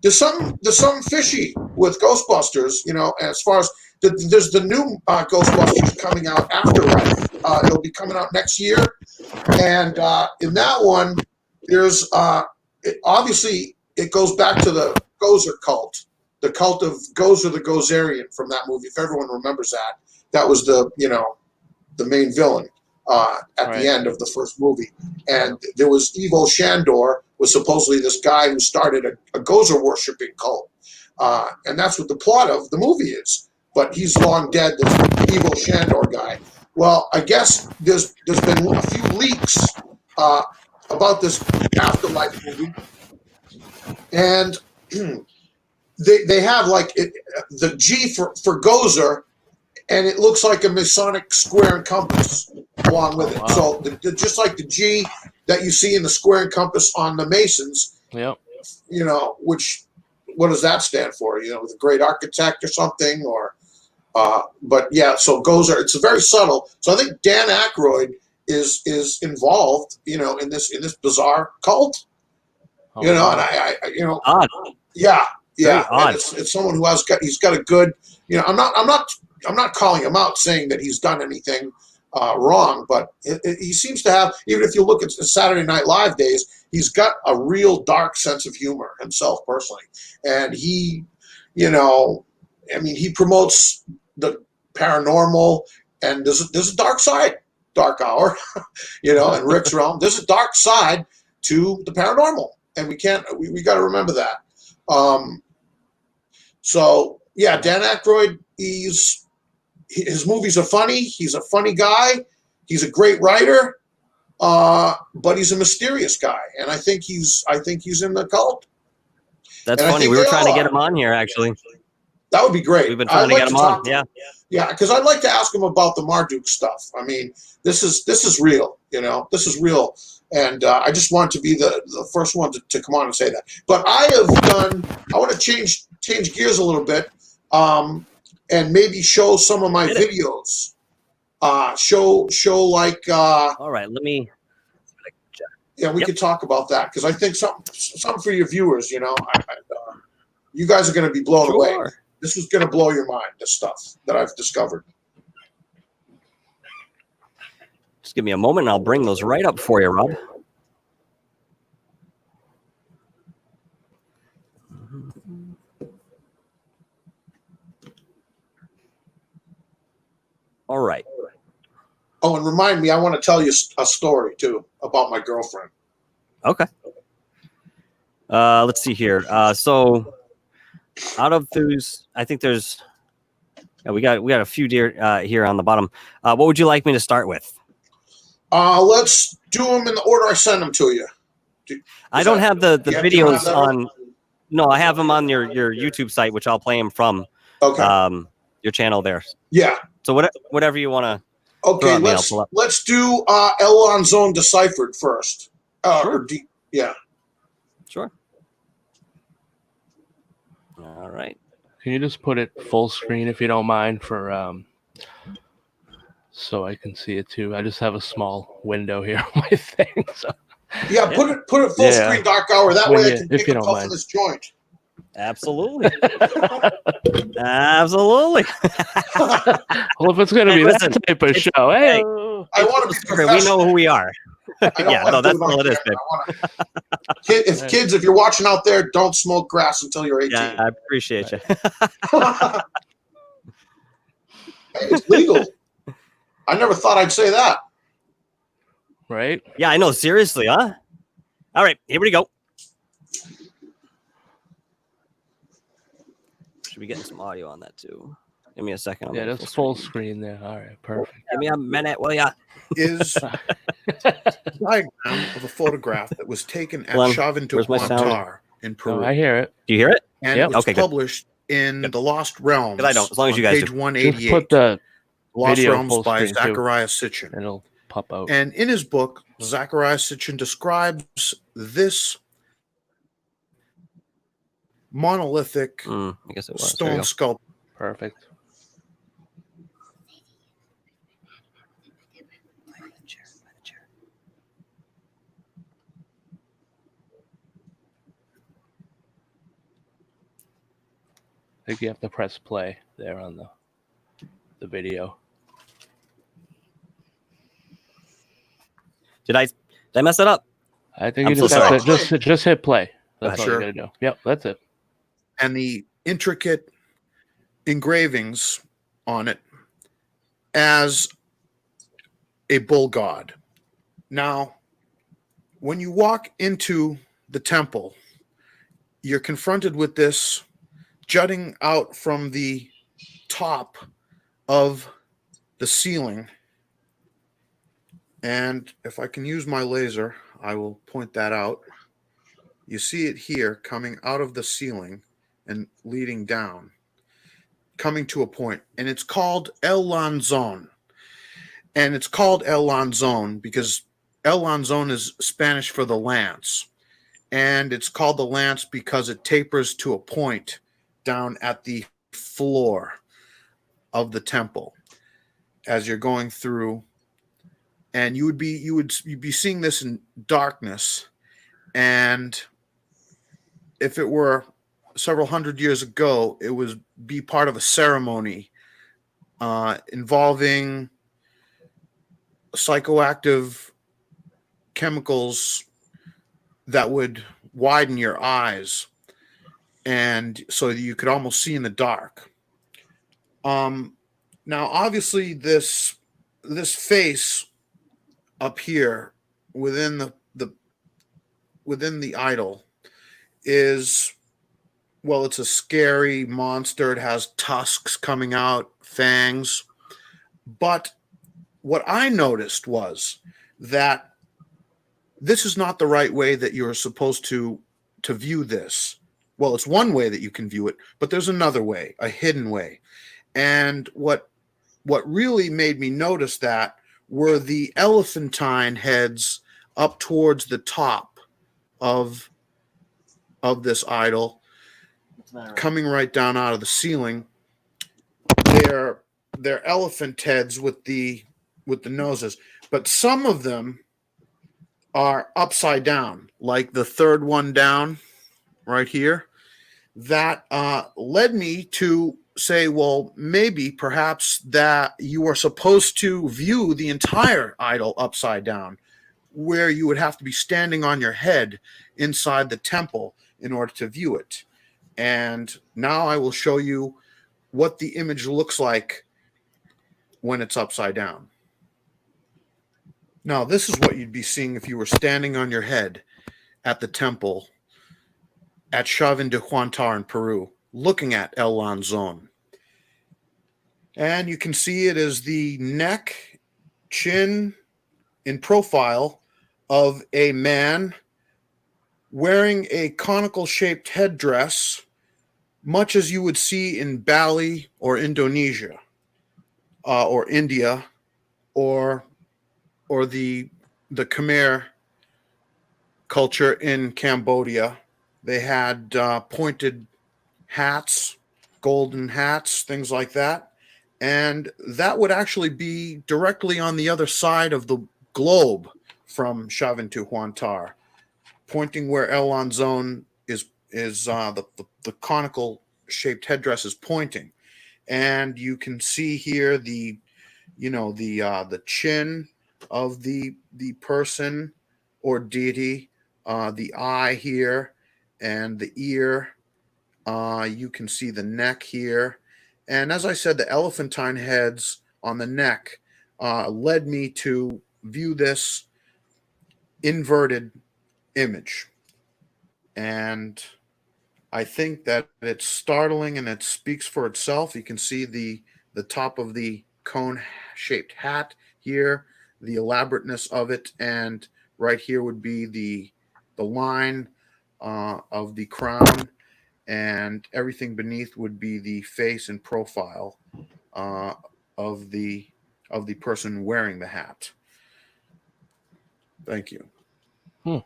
there's something fishy with Ghostbusters, as far as there's the new Ghostbusters coming out after it'll be coming out next year. And in that one, there's obviously it goes back to the Gozer cult, the cult of Gozer the Gozerian from that movie. If everyone remembers that, that was the main villain. at the end of the first movie. And there was Ivo Shandor, was supposedly this guy who started a Gozer worshipping cult. And that's what the plot of the movie is. But he's long dead, this Ivo Shandor guy. Well, I guess there's been a few leaks about this Afterlife movie. And they have like the G for Gozer, and it looks like a Masonic square and compass along with it. Wow. So just like the G that you see in the square and compass on the Masons, yep. You know, what does that stand for? You know, the great architect or something, or but yeah. So Gozer, it's very subtle. So I think Dan Aykroyd is involved, you know, in this bizarre cult. Oh, you know, and I you know, odd. Yeah. And it's someone who he's got a good, you know, I'm not calling him out saying that he's done anything wrong, but he seems to have, even if you look at Saturday Night Live days, he's got a real dark sense of humor himself personally. And he, you know, I mean, he promotes the paranormal, and there's a dark side, Dark Hour, you know, and Rick's realm. There's a dark side to the paranormal, and we got to remember that. So yeah, Dan Aykroyd, his movies are funny. He's a funny guy. He's a great writer, but he's a mysterious guy, and I think he's in the cult. That's funny. We were trying to get him on here, actually. That would be great. We've been trying to get him on. Yeah, because I'd like to ask him about the Marduk stuff. I mean, this is real. You know, this is real, and I just want to be the first one to come on and say that. But I want to change gears a little bit. And maybe show some of my videos. Show like. All right, let me. Yeah, we could talk about that because I think something for your viewers. You know, you guys are going to be blown away. This is going to blow your mind. This stuff that I've discovered. Just give me a moment, and I'll bring those right up for you, Rob. All right. Oh, and remind me, I want to tell you a story, too, about my girlfriend. Okay. Let's see here. So out of those, I think there's, we got a few deer here on the bottom. What would you like me to start with? Let's do them in the order I send them to you. I don't have the videos on. No, I have them on your YouTube site, which I'll play them from. Okay. Your channel there. Yeah. So whatever you want to. Okay, let's do Elon Zone Deciphered first. Sure. Yeah. Sure. All right. Can you just put it full screen if you don't mind for so I can see it too? I just have a small window here on my thing. So. Yeah, put it full screen, Dark Hour. That way I can take a puff of this joint. Absolutely. Absolutely. Well, if it's going to be that type of show, hey, I want to be professional. We know who we are. Yeah, no, that's all it is, babe. Kids, if you're watching out there, don't smoke grass until you're 18. Yeah, I appreciate you. Hey, it's legal. I never thought I'd say that. Right? Yeah, I know. Seriously, huh? All right, here we go. Should be getting some audio on that too. Give me a second. Yeah, that's full screen there. All right, perfect. Give me a minute, will ya? Is a diagram of a photograph that was taken at Chavinto in Peru. Oh, I hear it. Do you hear it? And it was published in The Lost Realms. I don't. As long as you guys page do. 188. Just put the Lost video Realms by too. Zachariah Sitchin. It'll pop out. And in his book, Zachariah Sitchin describes this monolithic I guess it was. stone sculpture. Perfect. I think you have to press play there on the video. Did I mess it up? I think you just have to just hit play. That's all you gotta do. Yep, that's it. And the intricate engravings on it as a bull god. Now, when you walk into the temple, you're confronted with this jutting out from the top of the ceiling. And if I can use my laser, I will point that out. You see it here coming out of the ceiling and leading down, coming to a point, and it's called El Lanzon. And it's called El Lanzon because El Lanzon is Spanish for the lance. And it's called the lance because it tapers to a point down at the floor of the temple as you're going through. And you'd be seeing this in darkness. And if it were several hundred years ago, it would be part of a ceremony involving psychoactive chemicals that would widen your eyes, and so you could almost see in the dark. Now, obviously, this face up here within the idol is, well, it's a scary monster. It has tusks coming out, fangs. But what I noticed was that this is not the right way that you're supposed to view this. Well, it's one way that you can view it, but there's another way, a hidden way. And what really made me notice that were the elephantine heads up towards the top of this idol, coming right down out of the ceiling. They're elephant heads with the noses, but some of them are upside down, like the third one down right here. That led me to say, well, maybe perhaps that you are supposed to view the entire idol upside down, where you would have to be standing on your head inside the temple in order to view it. And now I will show you what the image looks like when it's upside down. Now, this is what you'd be seeing if you were standing on your head at the temple at Chavín de Huántar in Peru, looking at El Lanzón. And you can see it as the neck, chin in profile of a man wearing a conical-shaped headdress, much as you would see in Bali or Indonesia, or India, or the Khmer culture in Cambodia. They had pointed hats, golden hats, things like that. And that would actually be directly on the other side of the globe from Chavín de Huántar, pointing where El Lanzón is the conical shaped headdress is pointing. And you can see here the chin of the person or deity, the eye here, and the ear. You can see the neck here. And as I said, the elephantine heads on the neck led me to view this inverted image. And I think that it's startling and it speaks for itself. You can see the top of the cone-shaped hat here, the elaborateness of it, and right here would be the line of the crown, and everything beneath would be the face and profile of the person wearing the hat. Thank you. All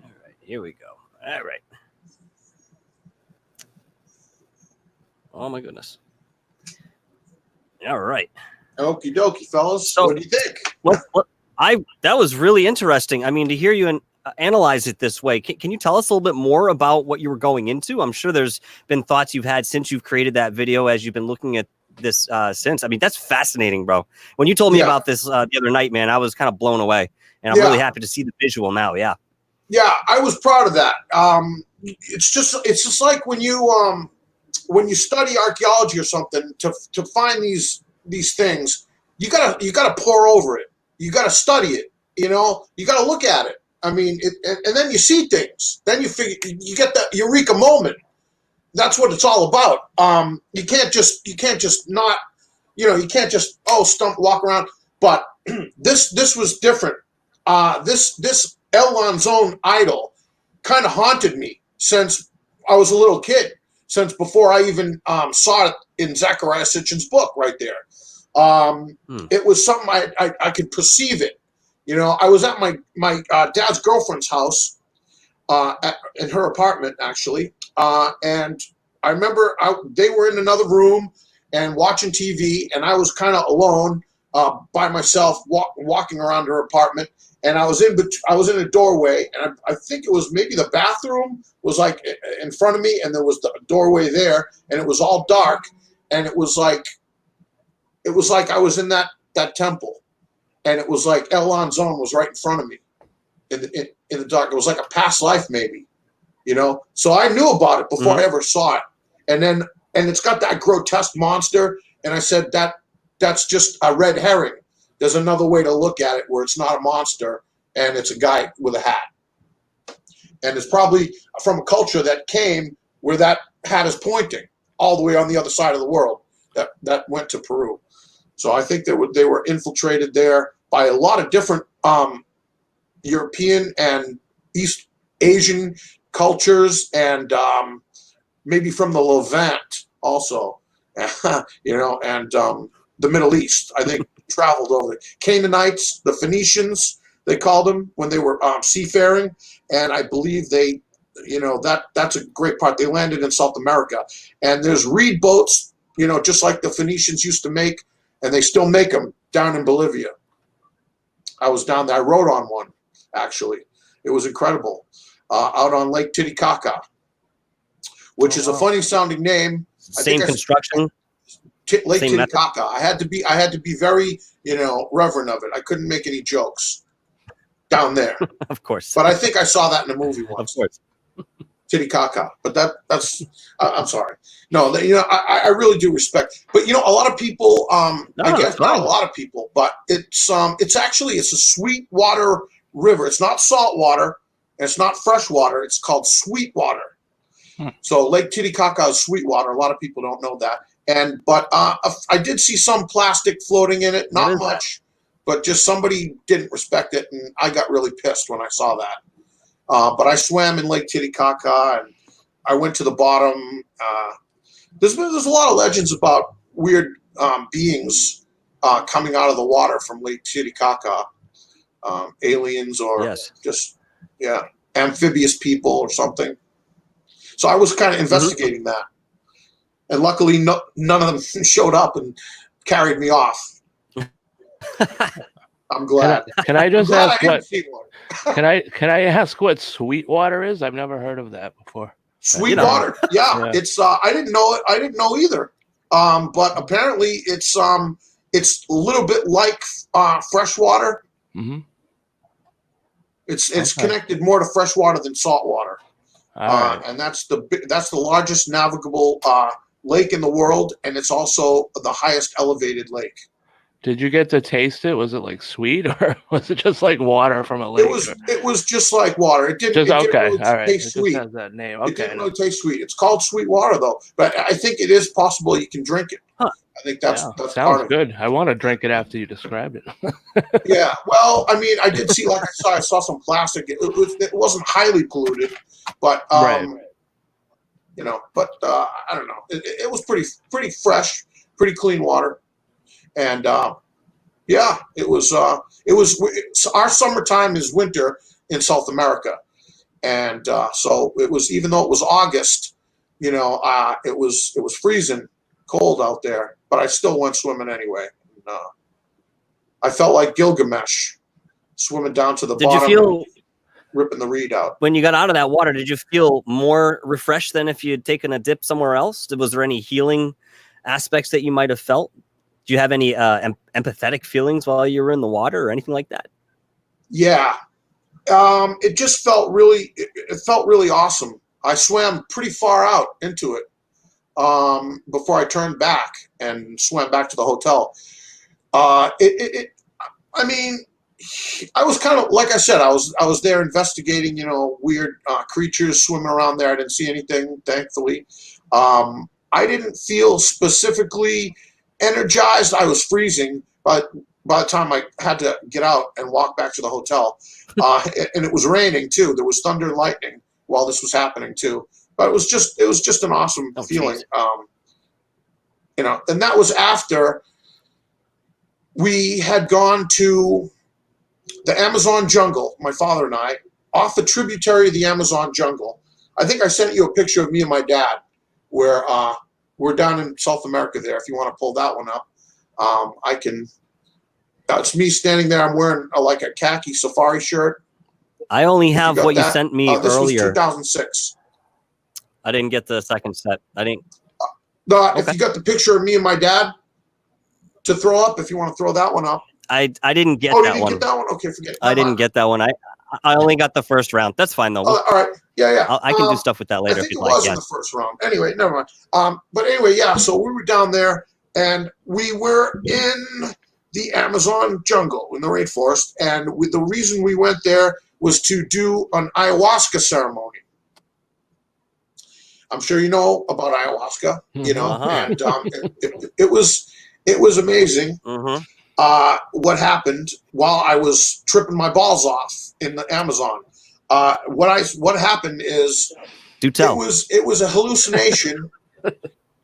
right, here we go. All right. Oh my goodness. All right. Okie dokie, fellas. So, what do you think? That was really interesting. I mean, to hear you analyze it this way, can you tell us a little bit more about what you were going into? I'm sure there's been thoughts you've had since you've created that video, as you've been looking at this since. I mean, that's fascinating, bro. When you told me about this the other night, man, I was kind of blown away, and I'm really happy to see the visual now. Yeah. Yeah, I was proud of that. It's just like when you study archaeology or something to find these things, you gotta pour over it. You gotta study it. You know, you gotta look at it. I mean, and then you see things. Then you get that eureka moment. That's what it's all about. You can't just not, you can't just walk around. But this was different. This El Zone idol kind of haunted me since I was a little kid, since before I even saw it in Zachariah Sitchin's book right there. It was something I could perceive it. I was at my dad's girlfriend's house, in her apartment, actually. And I remember they were in another room and watching TV, and I was kind of alone by myself walking around her apartment. And I was in a doorway, and I think it was maybe the bathroom was like in front of me, and there was the doorway there, and it was all dark, and it was like I was in that temple, and it was like El Zone was right in front of me in the dark. It was like a past life, maybe, So I knew about it before I ever saw it, and it's got that grotesque monster, and I said that's just a red herring. There's another way to look at it where it's not a monster and it's a guy with a hat. And it's probably from a culture that came where that hat is pointing all the way on the other side of the world that went to Peru. So I think they were infiltrated there by a lot of different European and East Asian cultures, and maybe from the Levant also, and the Middle East. I think traveled over there. Canaanites, the Phoenicians, they called them when they were seafaring, and I believe they, that's a great part. They landed in South America, and there's reed boats, just like the Phoenicians used to make, and they still make them down in Bolivia. I was down there. I rode on one, actually. It was incredible. Out on Lake Titicaca, which is a funny sounding name. Same construction. Lake Titicaca. I had to be very, reverent of it. I couldn't make any jokes down there. Of course. But I think I saw that in a movie once. Of course. Titicaca. But that's I'm sorry. No, I really do respect. But a lot of people, I guess not a lot of people, but it's a sweet water river. It's not salt water, and it's not fresh water. It's called sweet water. So Lake Titicaca is sweet water. A lot of people don't know that. But I did see some plastic floating in it, not much, but just somebody didn't respect it, and I got really pissed when I saw that. But I swam in Lake Titicaca, and I went to the bottom. There's a lot of legends about weird beings coming out of the water from Lake Titicaca, aliens or just amphibious people or something. So I was kind of investigating that. And luckily, none of them showed up and carried me off. I'm glad. Can I just ask what? Can I ask what Sweetwater is? I've never heard of that before. Sweetwater, yeah. It's I didn't know it. I didn't know either. But apparently, it's a little bit like fresh water. Mm-hmm. It's connected more to fresh water than salt water. Right. And that's the largest navigable lake in the world, and it's also the highest elevated lake. Did you get to taste it? Was it like sweet, or was it just like water from a lake? It was just like water. It didn't really taste sweet. It just has that name. Okay. It didn't really taste sweet. It's called sweet water though, but I think it is possible you can drink it. Huh. I think that's sounds good. I want to drink it after you described it. Yeah, well, I mean, I did see, like I saw some plastic. It wasn't highly polluted, but right. But I don't know. It was pretty fresh, pretty clean water, and it was. Our summertime is winter in South America, and so it was. Even though it was August, it was freezing cold out there, but I still went swimming anyway. And, I felt like Gilgamesh swimming down to the bottom. Did you feel ripping the reed out? When you got out of that water, did you feel more refreshed than if you had taken a dip somewhere else? Was there any healing aspects that you might have felt? Do you have any empathetic feelings while you were in the water or anything like that? Yeah. it just felt really, it felt really awesome. I swam pretty far out into it before I turned back and swam back to the hotel. I mean, I was kind of, like I said, I was there investigating, weird creatures swimming around there. I didn't see anything, thankfully. I didn't feel specifically energized. I was freezing, but by the time I had to get out and walk back to the hotel, and it was raining too. There was thunder and lightning while this was happening too. But it was just an awesome feeling. And that was after we had gone to the Amazon jungle, my father and I, off a tributary of the Amazon jungle. I think I sent you a picture of me and my dad, where we're down in South America there. If you want to pull that one up, I can. It's me standing there. I'm wearing like a khaki safari shirt. I only have what you sent me this earlier. Was 2006. I didn't get the second set. I didn't. If you got the picture of me and my dad to throw up, if you want to throw that one up. I didn't get that one. Oh, you didn't one. Get that one? Okay, forget it. I didn't get that one. I only got the first round. That's fine though. All right. Yeah. I can do stuff with that later. I think if it you'd was like. in the first round. Anyway, never mind. But anyway, yeah. So we were down there, and we were in the Amazon jungle, in the rainforest, and the reason we went there was to do an ayahuasca ceremony. I'm sure you know about ayahuasca, and it was amazing. What happened while I was tripping my balls off in the Amazon? What happened is do tell. It was a hallucination.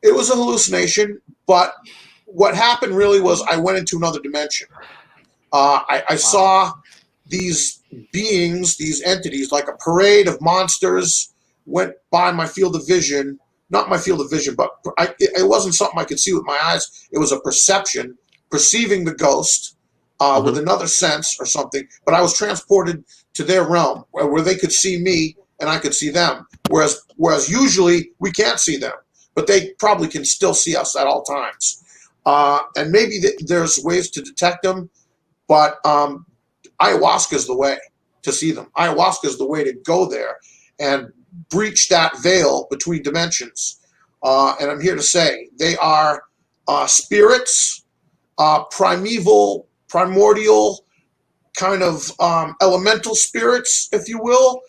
It was a hallucination, but what happened really was I went into another dimension. I saw these beings, these entities, like a parade of monsters went by my field of vision. Not my field of vision, but it wasn't something I could see with my eyes. It was a perception, perceiving the ghost with another sense or something. But I was transported to their realm where they could see me and I could see them. Whereas usually we can't see them, but they probably can still see us at all times. And maybe there's ways to detect them, but ayahuasca is the way to see them. Ayahuasca is the way to go there and breach that veil between dimensions. And I'm here to say they are spirits, primordial kind of elemental spirits, if you will.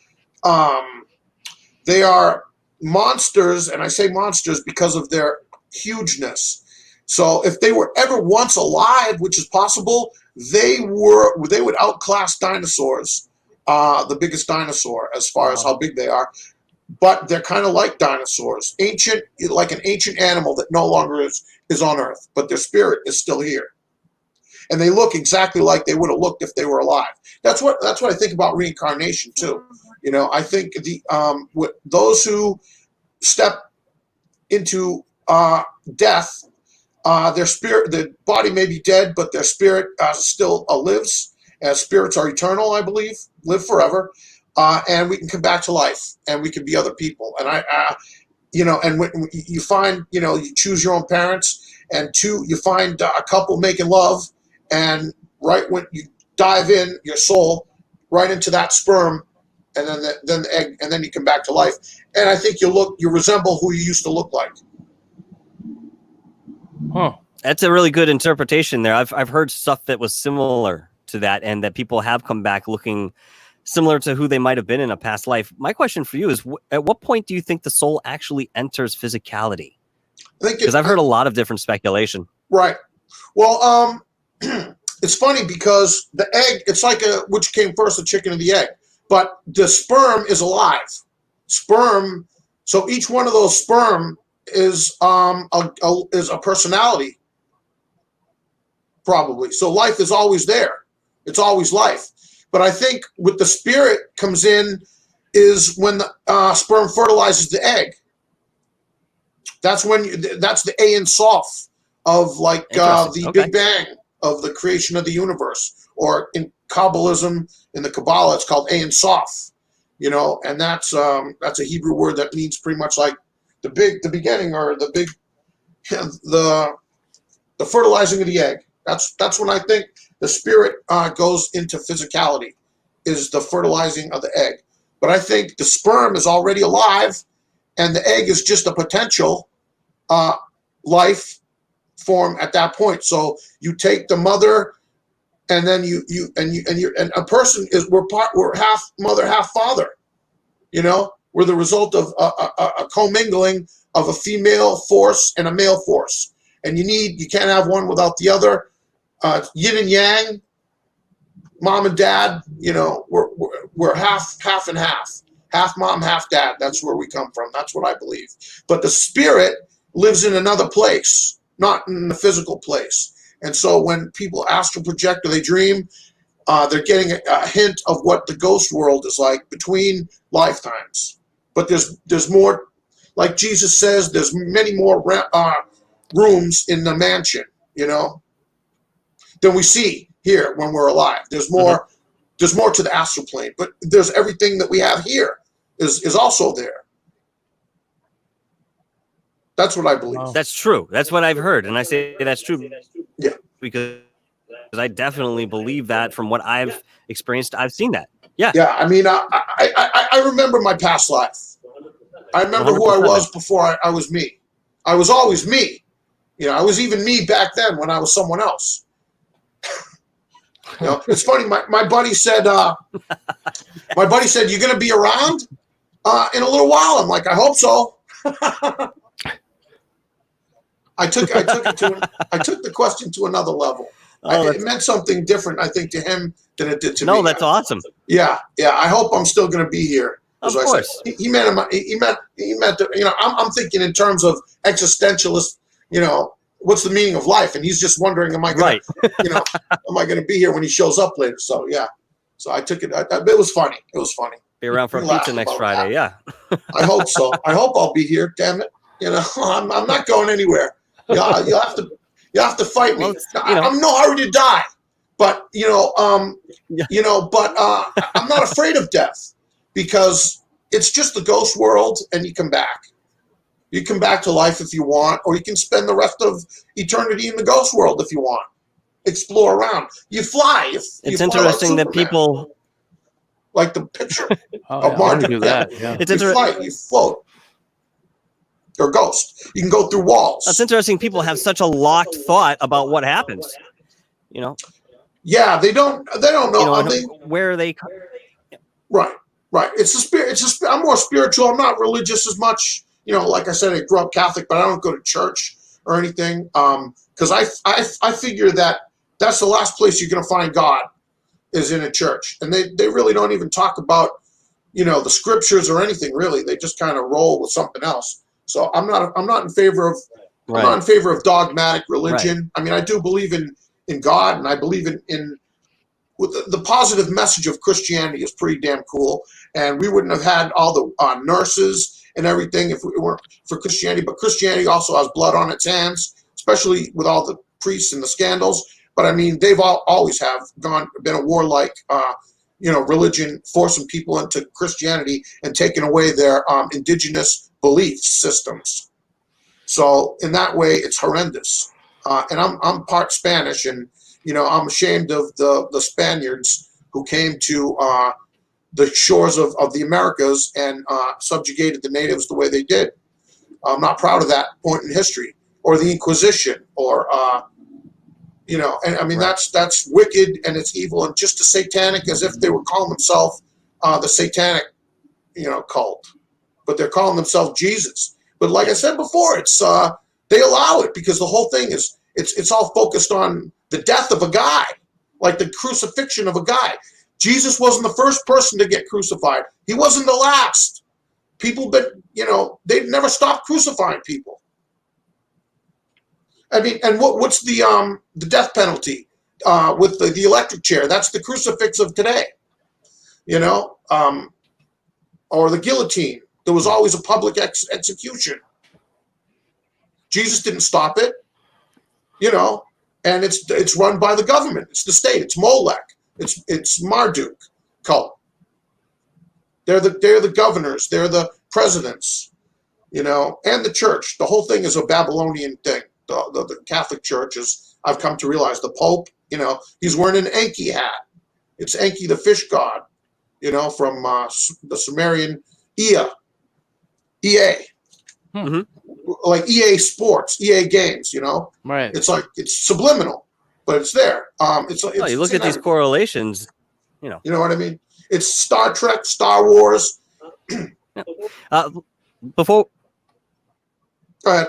They are monsters, and I say monsters because of their hugeness. So if they were ever once alive, which is possible, they would outclass dinosaurs, the biggest dinosaur as far as how big they are. But they're kind of like dinosaurs, like an ancient animal that no longer is on Earth, but their spirit is still here. And they look exactly like they would have looked if they were alive. That's what I think about reincarnation too. I think those who step into death, their body may be dead, but their spirit still lives. As spirits are eternal, I believe, live forever, and we can come back to life, and we can be other people. And and when you find, you choose your own parents, and you find a couple making love, and right when you dive in your soul right into that sperm, and then the egg, and then you come back to life. And I think you resemble who you used to look like. Huh. That's a really good interpretation there. I've heard stuff that was similar to that, and that people have come back looking similar to who they might have been in a past life. My question for you is, at what point do you think the soul actually enters physicality? Because I've heard a lot of different speculation. Right. Well, it's funny because the egg, it's like which came first, the chicken or the egg? But the sperm is alive. Sperm. So each one of those sperm is a personality, probably. So life is always there. It's always life. But I think with the spirit comes in is when the sperm fertilizes the egg. That's the Ein Sof of the Big Bang of the creation of the universe, or in Kabbalism, in the Kabbalah, it's called Ein Sof. And that's a Hebrew word that means pretty much like the beginning, or the fertilizing of the egg. That's when I think the spirit goes into physicality, is the fertilizing of the egg. But I think the sperm is already alive, and the egg is just a potential life form at that point. So you take the mother, and then and a person is we're half mother, half father. You know, we're the result of a commingling of a female force and a male force, and you can't have one without the other. Yin and yang, mom and dad. You know, we're half and half mom, half dad. That's where we come from. That's what I believe. But the spirit lives in another place, not in the physical place. And so when people astral project or they dream, they're getting a hint of what the ghost world is like between lifetimes. But there's more, like Jesus says, there's many more rooms in the mansion, you know, than we see here when we're alive. There's more. There's more to the astral plane, but there's everything that we have here is also there. That's what I believe. Wow. That's true. That's what I've heard, and I say that's true. Yeah. Because I definitely believe that from what I've experienced. I've seen that. Yeah. Yeah. I mean, I remember my past life. I remember who I was before I was me. I was always me. You know, I was even me back then when I was someone else. You know, it's funny. My buddy said, "You're going to be around in a little while." I'm like, "I hope so." I took the question to another level. It meant something different, I think, to him than it did to me. No, that's awesome. Yeah. I hope I'm still going to be here. Of course. He meant the, you know, I'm thinking in terms of existentialist. You know, what's the meaning of life? And he's just wondering, am I going to be here when he shows up later? So yeah. So I took it. It was funny. It was funny. Be around for a pizza next Friday. That. Yeah. I hope so. I hope I'll be here. Damn it. You know, I'm not going anywhere. You'll have to fight me. Well, I'm in no hurry to die, but I'm not afraid of death because it's just the ghost world, and you come back. You come back to life if you want, or you can spend the rest of eternity in the ghost world if you want. Explore around. You fly. It's interesting that people like the picture of Marduk. Do that. Yeah. It's You float. You're a ghost. You can go through walls. That's interesting. People have such a locked thought about what happens. You know. Yeah, they don't know. Where are they? Right. It's a spirit. I'm more spiritual. I'm not religious as much. You know, like I said, I grew up Catholic, but I don't go to church or anything. Because I figure that that's the last place you're going to find God is in a church, and they really don't even talk about, you know, the scriptures or anything really. They just kind of roll with something else. So I'm not in favor of I'm not in favor of dogmatic religion. Right. I mean, I do believe in God, and I believe in with the positive message of Christianity is pretty damn cool. And we wouldn't have had all the nurses and everything if it weren't for Christianity. But Christianity also has blood on its hands, especially with all the priests and the scandals. But I mean, they've always been a warlike, religion, forcing people into Christianity and taking away their indigenous belief systems. So in that way, it's horrendous. And I'm part Spanish, and I'm ashamed of the Spaniards who came to the shores of the Americas and subjugated the natives the way they did. I'm not proud of that point in history, or the Inquisition, or and I mean that's wicked and it's evil and just as satanic as if they were calling themselves the satanic, cult, but they're calling themselves Jesus. But like I said before, it's they allow it because the whole thing is it's all focused on the death of a guy, like the crucifixion of a guy. Jesus wasn't the first person to get crucified. He wasn't the last. People, but they've never stopped crucifying people. I mean, and what's the death penalty with the electric chair? That's the crucifix of today, or the guillotine. There was always a public execution. Jesus didn't stop it, and it's run by the government. It's the state. It's Molech. It's Marduk cult. They're the governors. They're the presidents, and the church. The whole thing is a Babylonian thing. The Catholic Church is, I've come to realize, the Pope, he's wearing an Enki hat. It's Enki, the fish god. you know, from the Sumerian EA, like EA Sports, EA Games. You know, Right. it's like it's subliminal, but it's there. It's you look at these correlations. You know what I mean. It's Star Trek, Star Wars. Before Go ahead.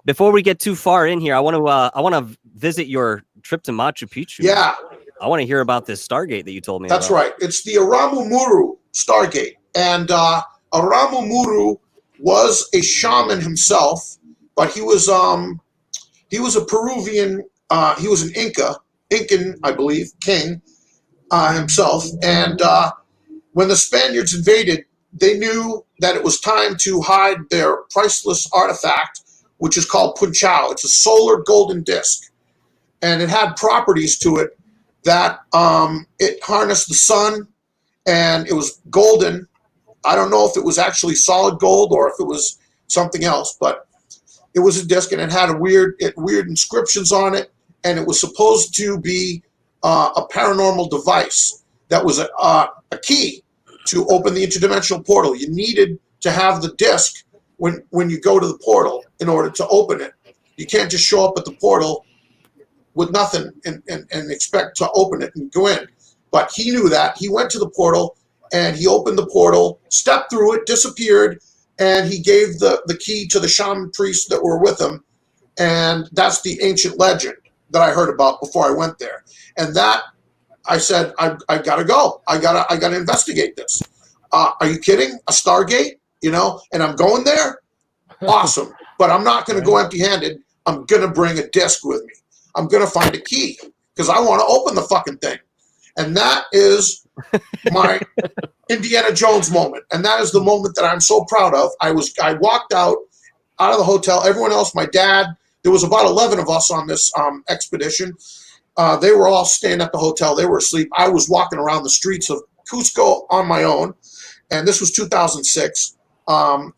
Before we get too far in here, I want to visit your trip to Machu Picchu. Yeah, I want to hear about this Stargate that you told me that's about. right. It's the Aramumuru Stargate, and Aramumuru was a shaman himself, but he was a Peruvian. He was an Incan, I believe, king himself, and when the Spaniards invaded, they knew that it was time to hide their priceless artifact, which is called Punchao. It's a solar golden disc, and it had properties to it that it harnessed the sun, and it was golden. I don't know if it was actually solid gold or if it was something else, but it was a disc, and it had weird inscriptions on it, and it was supposed to be a paranormal device that was a key to open the interdimensional portal. You needed to have the disc when you go to the portal in order to open it. You can't just show up at the portal with nothing and expect to open it and go in. But he knew that. He went to the portal and he opened the portal, stepped through it, disappeared, and he gave the key to the shaman priests that were with him. And that's the ancient legend that I heard about before I went there. And that, I said, I gotta go. I gotta investigate this. Are you kidding? A Stargate, you know? And I'm going there. Awesome, but I'm not gonna go empty-handed. I'm gonna bring a disc with me. I'm gonna find a key because I want to open the fucking thing. And that is my Indiana Jones moment. And that is the moment that I'm so proud of. I walked out of the hotel. Everyone else, my dad. There was about 11 of us on this expedition. They were all staying at the hotel. They were asleep. I was walking around the streets of Cusco on my own, and this was 2006. I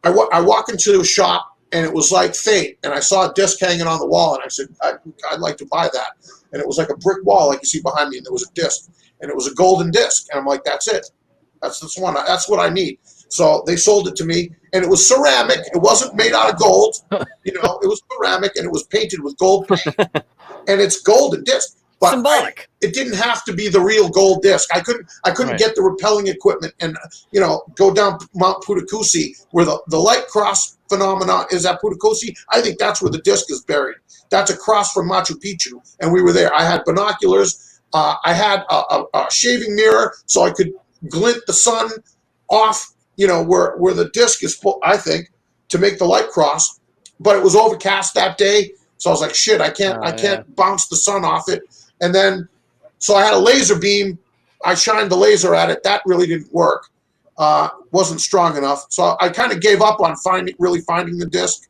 walk into a shop, and it was like fate. And I saw a disc hanging on the wall, and I said, I'd like to buy that. And it was like a brick wall, like you see behind me, and there was a disc, and it was a golden disc. And I'm like, that's it. That's this one. That's what I need. So they sold it to me, and it was ceramic. It wasn't made out of gold. You know, it was ceramic, and it was painted with gold paint. And it's golden disc. But symbolic. It didn't have to be the real gold disc. I couldn't get the repelling equipment and, you know, go down Mount Putacusi where the light cross phenomena is at Putacusi. I think that's where the disc is buried. That's across from Machu Picchu, and we were there. I had binoculars. I had a shaving mirror so I could glint the sun off, you know, where the disc is, I think, to make the light cross. But it was overcast that day, so I was like, shit, I can't bounce the sun off it. And then, so I had a laser beam. I shined the laser at it. That really didn't work. Wasn't strong enough. So I kind of gave up on really finding the disc.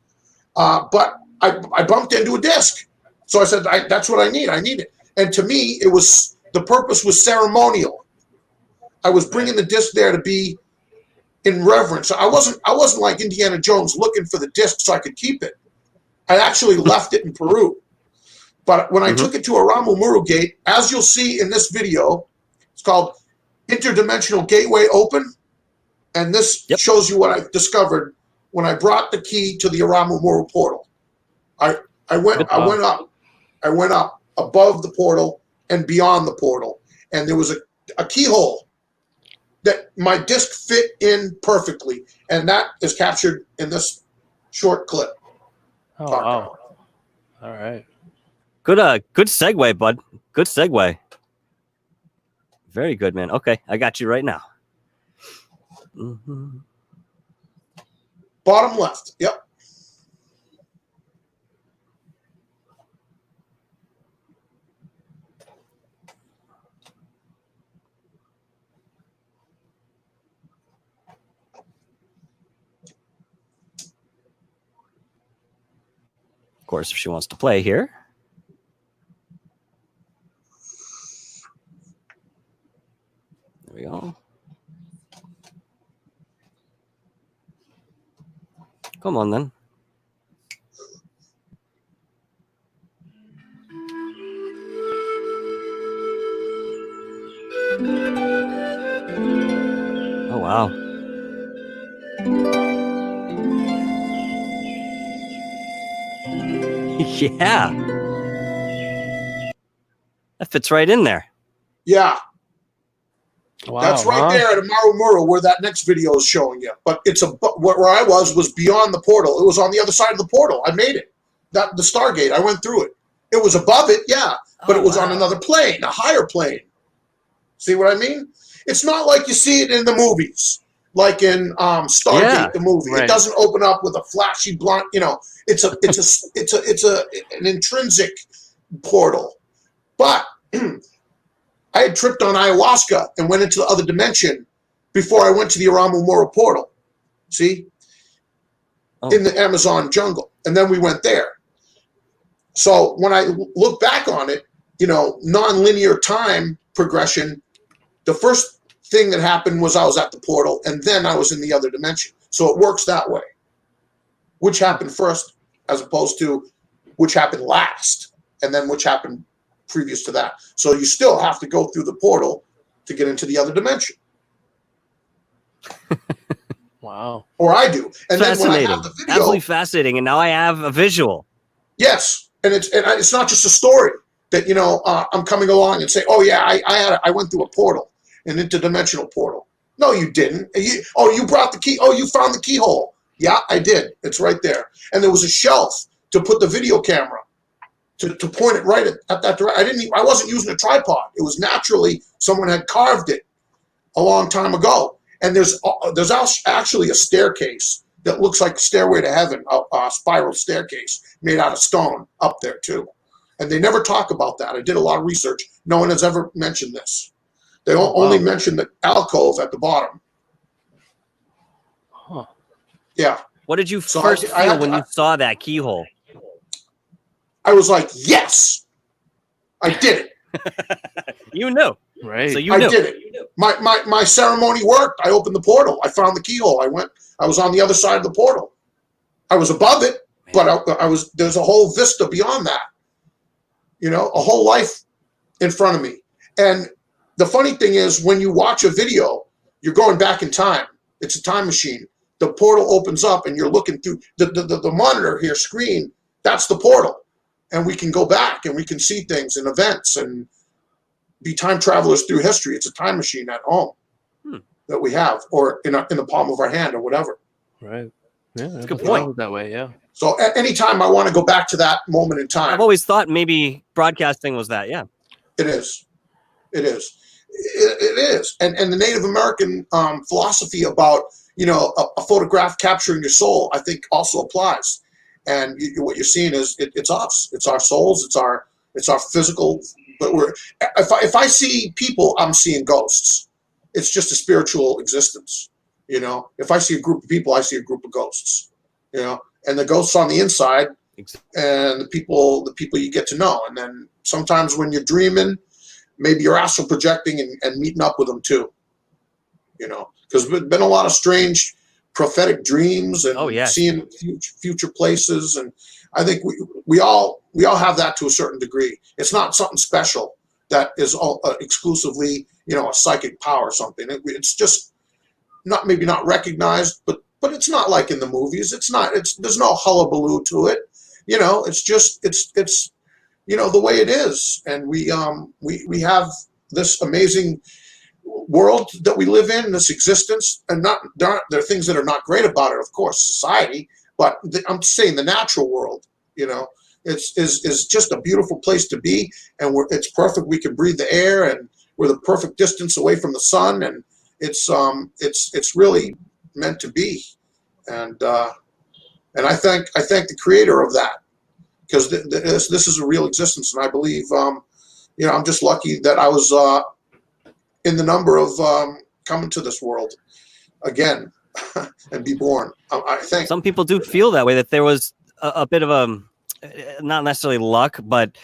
But I bumped into a disc. So I said, that's what I need. I need it. And to me, the purpose was ceremonial. I was bringing the disc there to be in reverence. I wasn't like Indiana Jones looking for the disc so I could keep it. I actually left it in Peru. But when I took it to Aramumuru Gate, as you'll see in this video, it's called Interdimensional Gateway Open. And this shows you what I discovered when I brought the key to the Aramumuru portal. I went up above the portal and beyond the portal. And there was a keyhole that my disc fit in perfectly. And that is captured in this short clip. Oh, wow. All right. Good segue, bud. Good segue. Very good, man. Okay, I got you right now. Bottom left. Yep. Of course, if she wants to play here. There we go. Come on, then. Wow. Yeah. That fits right in there. Yeah, Wow, that's right huh? there at Marumura where that next video is showing you. But it's where I was beyond the portal. It was on the other side of the portal. I made it. The Stargate. I went through it. It was above it, yeah, but it was on another plane, a higher plane. See what I mean? It's not like you see it in the movies, like in Stargate, the movie. Right. It doesn't open up with a flashy blunt. You know, it's an intrinsic portal. But I had tripped on ayahuasca and went into the other dimension before I went to the Aramumura portal. See, in the Amazon jungle, and then we went there. So when I look back on it, you know, non-linear time progression, the first thing that happened was I was at the portal, and then I was in the other dimension. So it works that way. Which happened first, as opposed to which happened last, and then which happened previous to that. So you still have to go through the portal to get into the other dimension. Wow. Or I do. And then when I Fascinating. have the video, Absolutely fascinating. And now I have a visual. yes, and it's not just a story that, you know, I'm coming along and say, oh yeah, I went through a portal, an interdimensional portal. No, you didn't. You brought the key. Oh, you found the keyhole. Yeah, I did. It's right there. And there was a shelf to put the video camera to point it right at that direction. I wasn't using a tripod. It was naturally someone had carved it a long time ago. And there's actually a staircase that looks like Stairway to Heaven, a spiral staircase made out of stone up there too. And they never talk about that. I did a lot of research. No one has ever mentioned this. They only mention the alcove at the bottom. Huh. Yeah. What did you first feel when you saw that keyhole? I was like, yes, I did it. You knew. Right. So you I knew. did it. My ceremony worked. I opened the portal. I found the keyhole. I was on the other side of the portal. I was above it, but there's a whole vista beyond that. You know, a whole life in front of me. And the funny thing is, when you watch a video, you're going back in time. It's a time machine. The portal opens up and you're looking through the monitor here screen. That's the portal. And we can go back and we can see things and events and be time travelers through history. It's a time machine at home that we have, or in the palm of our hand, or whatever. Right. Yeah, that's a good point. That way, yeah. So at any time I want to go back to that moment in time. I've always thought maybe broadcasting was that. Yeah. It is. It is. It is. And the Native American philosophy about, you know, a photograph capturing your soul, I think also applies. And what you're seeing is it's us. It's our souls. It's our physical. But if I see people, I'm seeing ghosts. It's just a spiritual existence. You know, if I see a group of people, I see a group of ghosts. You know, and the ghosts on the inside, and the people you get to know. And then sometimes when you're dreaming, maybe you're astral projecting and meeting up with them too. You know, because there's been a lot of strange prophetic dreams and seeing future places, and I think we all have that to a certain degree. It's not something special that is exclusively, you know, a psychic power or something. It's just not recognized, but it's not like in the movies. There's no hullabaloo to it. You know, it's you know, the way it is, and we have this amazing world that we live in, this existence, and there are things that are not great about it, of course, society, but I'm saying the natural world, you know, is just a beautiful place to be, and it's perfect. We can breathe the air, and we're the perfect distance away from the sun, and it's really meant to be, and I thank the creator of that, because this is a real existence, and I believe, you know, I'm just lucky that I was in the number of coming to this world again and be born. I think some people do feel that way, that there was a bit of not necessarily luck, but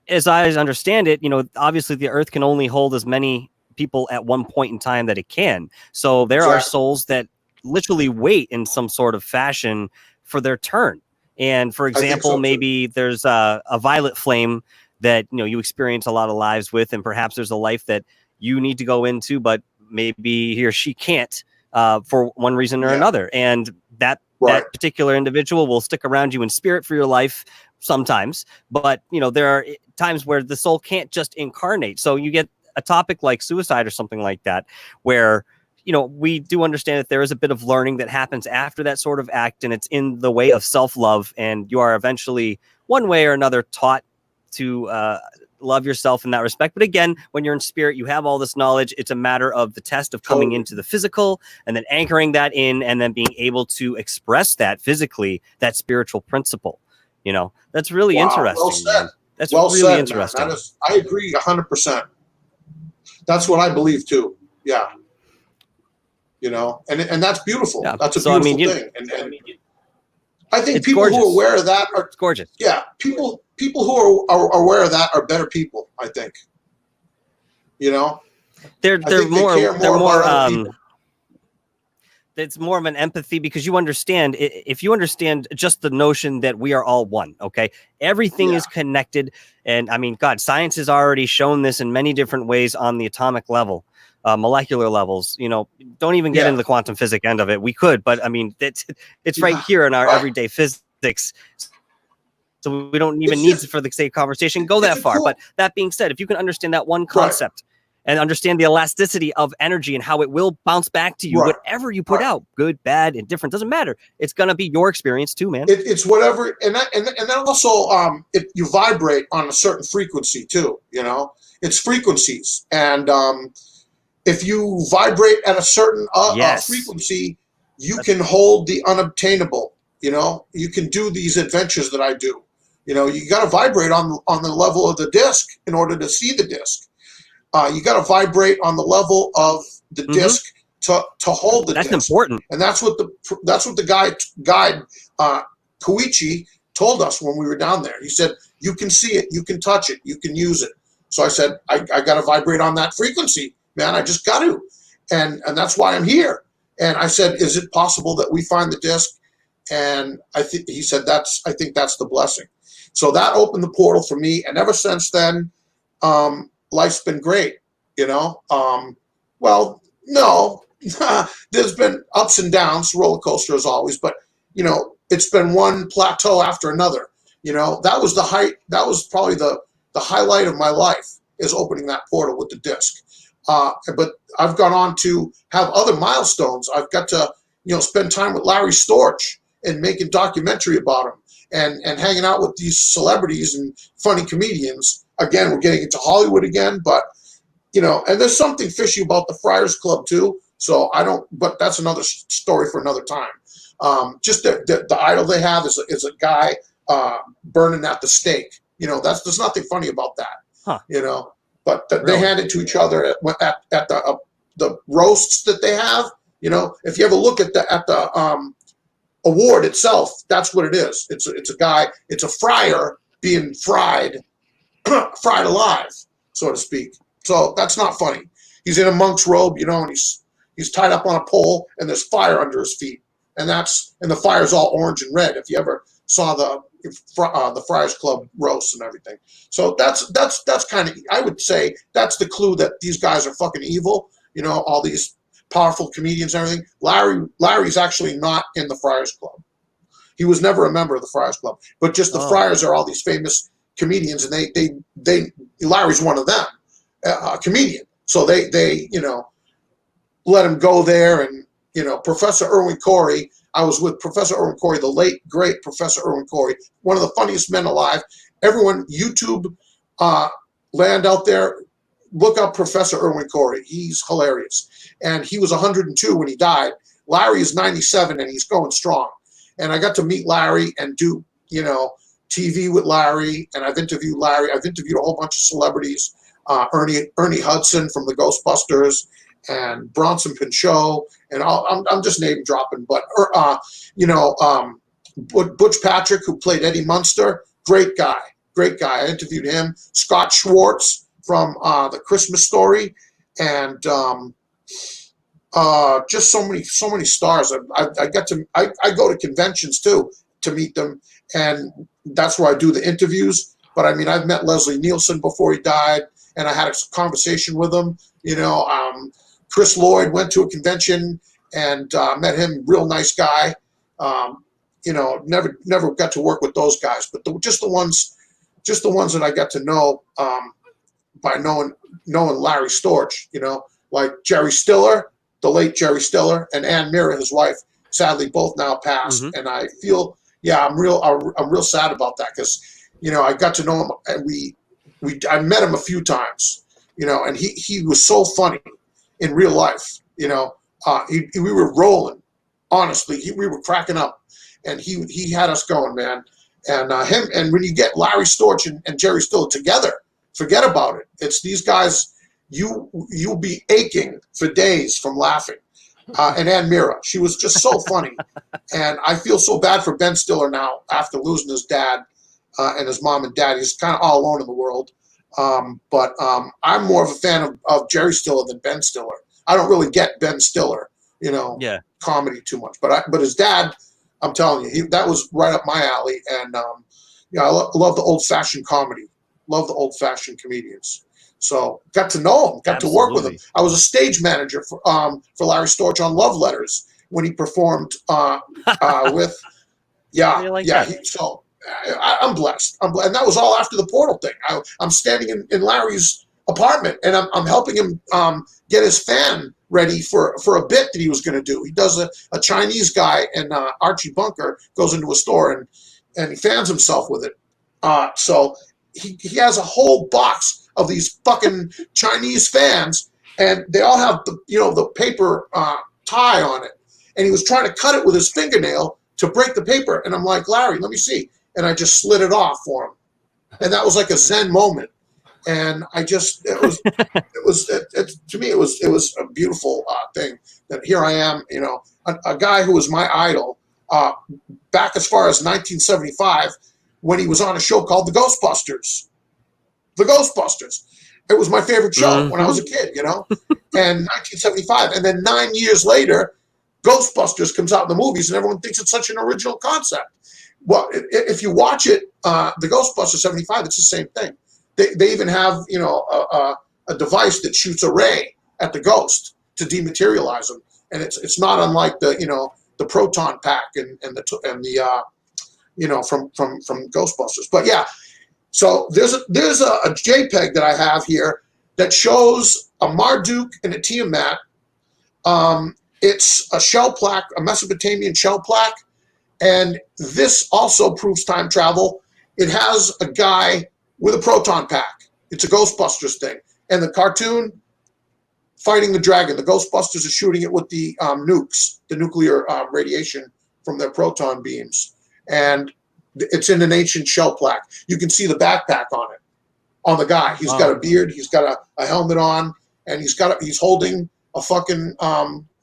as I understand it, you know, obviously the earth can only hold as many people at one point in time that it can. So there are souls that literally wait in some sort of fashion for their turn. And for example, maybe there's a violet flame that, you know, you experience a lot of lives with, and perhaps there's a life that you need to go into, but maybe he or she can't. for one reason or another. And that particular individual will stick around you in spirit for your life sometimes. But, there are times where the soul can't just incarnate. So you get a topic like suicide or something like that, where, we do understand that there is a bit of learning that happens after that sort of act, and it's in the way of self-love. And you are eventually, one way or another, taught to love yourself in that respect. But again, when you're in spirit, you have all this knowledge. It's a matter of the test of coming into the physical and then anchoring that in, and then being able to express that physically, that spiritual principle. That's really interesting. Well said. That's really interesting. Man. I agree 100%. That's what I believe too. Yeah. And that's beautiful. Yeah. That's a beautiful thing. And I think people who are aware of that are gorgeous. Yeah. People who are aware of that are better people, I think. They're more it's more of an empathy, because you understand, if you understand just the notion that we are all one, okay? Everything is connected. And I mean, God, science has already shown this in many different ways on the atomic level, molecular levels. Don't even get into the quantum physics end of it. We could, but I mean, it's right here in our everyday physics. So we don't even need for the sake of conversation go that far. Cool. But that being said, if you can understand that one concept, and understand the elasticity of energy and how it will bounce back to you, whatever you put out, good, bad, indifferent, doesn't matter. It's going to be your experience too, man. It's whatever. And then also, you vibrate on a certain frequency too, it's frequencies. And if you vibrate at a certain frequency, you can hold the unobtainable, you can do these adventures that I do. You got to vibrate on the level of the disc in order to see the disc. You got to vibrate on the level of the disc to hold the disc. That's important, and that's what the guide Koichi told us when we were down there. He said, "You can see it, you can touch it, you can use it." So I said, "I got to vibrate on that frequency, man. I just got to," and that's why I'm here. And I said, "Is it possible that we find the disc?" And he said, I think that's the blessing. So that opened the portal for me, and ever since then, life's been great, well, no, there's been ups and downs, roller coaster as always, but, it's been one plateau after another. That was the height. That was probably the highlight of my life, is opening that portal with the disc. But I've gone on to have other milestones. I've got to, spend time with Larry Storch and making documentary about him, and hanging out with these celebrities and funny comedians. Again, we're getting into Hollywood again, but, and there's something fishy about the Friars Club too. So but that's another story for another time. Just the idol they have is a guy burning at the stake. There's nothing funny about that, but they hand it to each other at the roasts that they have. If you ever look at the award itself, that's what it is. It's a guy, it's a friar being fried alive, so to speak. So that's not funny. He's in a monk's robe, and he's tied up on a pole, and there's fire under his feet, and the fire's all orange and red. If you ever saw the Friars Club roasts and everything, so that's kind of, I would say that's the clue that these guys are fucking evil. All these powerful comedians and everything. Larry's actually not in the Friars Club. He was never a member of the Friars Club, but just the Friars are all these famous comedians, and Larry's one of them, a comedian. So they let him go there, and Professor Irwin Corey. I was with Professor Irwin Corey, the late great Professor Irwin Corey, one of the funniest men alive. Everyone, YouTube land out there, look up Professor Irwin Corey. He's hilarious, and he was 102 when he died. Larry is 97, and he's going strong. And I got to meet Larry and do TV with Larry, and I've interviewed Larry. I've interviewed a whole bunch of celebrities, Ernie Hudson from the Ghostbusters, and Bronson Pinchot, and I'm just name dropping, but Butch Patrick, who played Eddie Munster, great guy. I interviewed him. Scott Schwartz from the Christmas Story, and just so many stars. I go to conventions too to meet them, and that's where I do the interviews. But I mean, I've met Leslie Nielsen before he died, and I had a conversation with him. Chris Lloyd went to a convention, and met him. Real nice guy. You know, never got to work with those guys, but just the ones that I got to know by knowing Larry Storch. You know, like Jerry Stiller, the late Jerry Stiller, and Ann Mira, his wife. Sadly, both now passed, and I feel, I'm real sad about that because, you know, I got to know him, and I met him a few times, you know, and he was so funny in real life, you know. We were rolling, honestly. We were cracking up, and he had us going, man. And him, and when you get Larry Storch and Jerry Stiller together, forget about it. It's these guys. You'll be aching for days from laughing. And Ann Mira, she was just so funny, and I feel so bad for Ben Stiller now after losing his dad and his mom and dad. He's kind of all alone in the world. But I'm more of a fan of Jerry Stiller than Ben Stiller. I don't really get Ben Stiller, you know, comedy too much. But his dad, I'm telling you, that was right up my alley. And I love the old fashioned comedy. Love the old fashioned comedians. So got to know him, got to work with him. I was a stage manager for Larry Storch on Love Letters when he performed with, so I'm blessed. And that was all after the portal thing. I'm standing in Larry's apartment, and I'm helping him get his fan ready for a bit that he was going to do. He does a Chinese guy, and Archie Bunker goes into a store and he fans himself with it. So he has a whole box of these fucking Chinese fans, and they all have the paper tie on it, and he was trying to cut it with his fingernail to break the paper, and I'm like, Larry, let me see, and I just slid it off for him, and that was like a Zen moment, and to me it was a beautiful thing that here I am, you know, a guy who was my idol back as far as 1975 when he was on a show called The Ghostbusters. The Ghostbusters. It was my favorite show when I was a kid, you know, and 1975. And then 9 years later, Ghostbusters comes out in the movies, and everyone thinks it's such an original concept. Well, if you watch it, the Ghostbusters 75, it's the same thing. They even have, you know, a device that shoots a ray at the ghost to dematerialize them, and it's not unlike the proton pack and the you know, from Ghostbusters. But yeah. So there's a JPEG that I have here that shows a Marduk and a Tiamat. It's a shell plaque, a Mesopotamian shell plaque, and this also proves time travel. It has a guy with a proton pack. It's a Ghostbusters thing, and the cartoon fighting the dragon. The Ghostbusters are shooting it with the nukes, the nuclear radiation from their proton beams, and it's in an ancient shell plaque. You can see the backpack on it, on the guy. He's got a beard. He's got a helmet on, and he's holding a fucking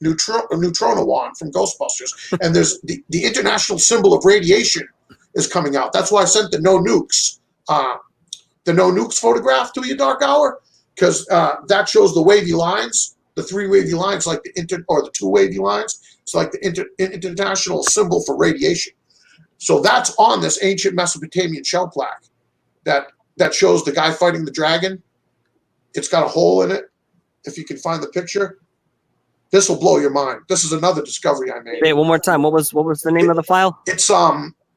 neutrino wand from Ghostbusters. And there's the international symbol of radiation is coming out. That's why I sent the no nukes photograph to you, Dark Hour, because that shows the wavy lines, the three wavy lines, like the two wavy lines. It's like the international symbol for radiation. So that's on this ancient Mesopotamian shell plaque that shows the guy fighting the dragon. It's got a hole in it. If you can find the picture, this will blow your mind. This is another discovery I made. Hey, one more time. What was the name of the file? It's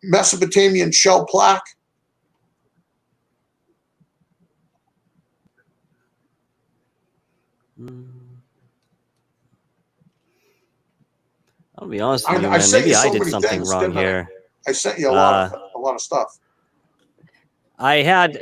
Mesopotamian shell plaque. I'll be honest with you, man. Maybe I did something wrong here. I sent you a lot of stuff. I had,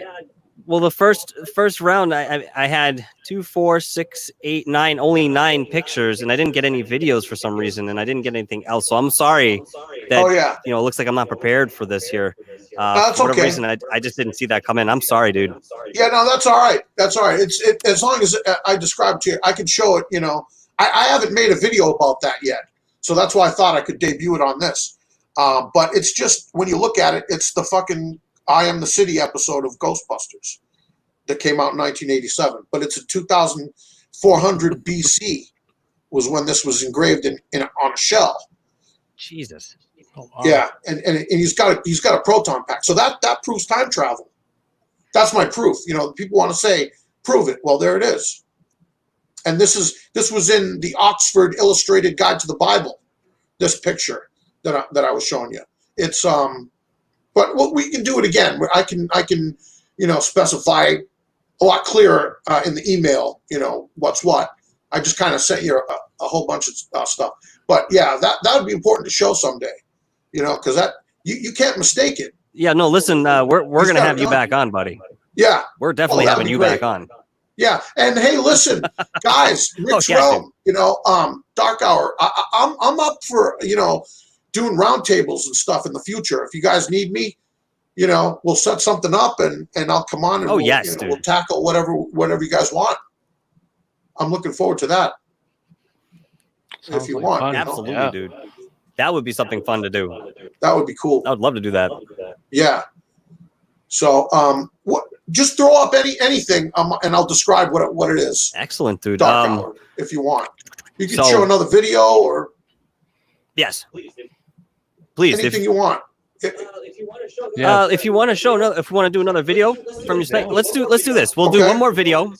well, the first round, I had 2, 4, 6, 8, 9, only 9 pictures, and I didn't get any videos for some reason, and I didn't get anything else. So I'm sorry that it looks like I'm not prepared for this here. That's for whatever okay. reason, I just didn't see that come in. I'm sorry, dude. Yeah, no, that's all right. That's all right. It's as long as I described to you, I can show it. You know, I haven't made a video about that yet, so that's why I thought I could debut it on this. But it's just, when you look at it, it's the fucking I Am the City episode of Ghostbusters that came out in 1987. But it's a 2400 BC was when this was engraved on a shell. Jesus. Oh, wow. Yeah, and he's got a proton pack. So that proves time travel. That's my proof. You know, people want to say, prove it. Well, there it is. and this was in the Oxford Illustrated Guide to the Bible. This picture that I was showing you. It's but we can do it again. I can specify a lot clearer in the email. What's what. I just kind of sent you a whole bunch of stuff. But yeah, that would be important to show someday. Because that you can't mistake it. Yeah, no, listen, we're gonna have you back on, buddy. Yeah, we're definitely having you back on. Yeah, and hey, listen, guys, Rich Realm, Dark Hour. I'm up for doing roundtables and stuff in the future. If you guys need me, we'll set something up and I'll come on and we'll tackle whatever you guys want. I'm looking forward to that. Sounds if you like want, fun. Absolutely, Yeah. dude. That would be something fun to do. That would be cool. I would love to do that. Yeah. So, just throw up anything, and I'll describe what it is. Excellent, dude. Dark Hour, if you want. You can show another video or yes, please. Anything you want. If you want to do another video from your site, let's do this. We'll do one more video.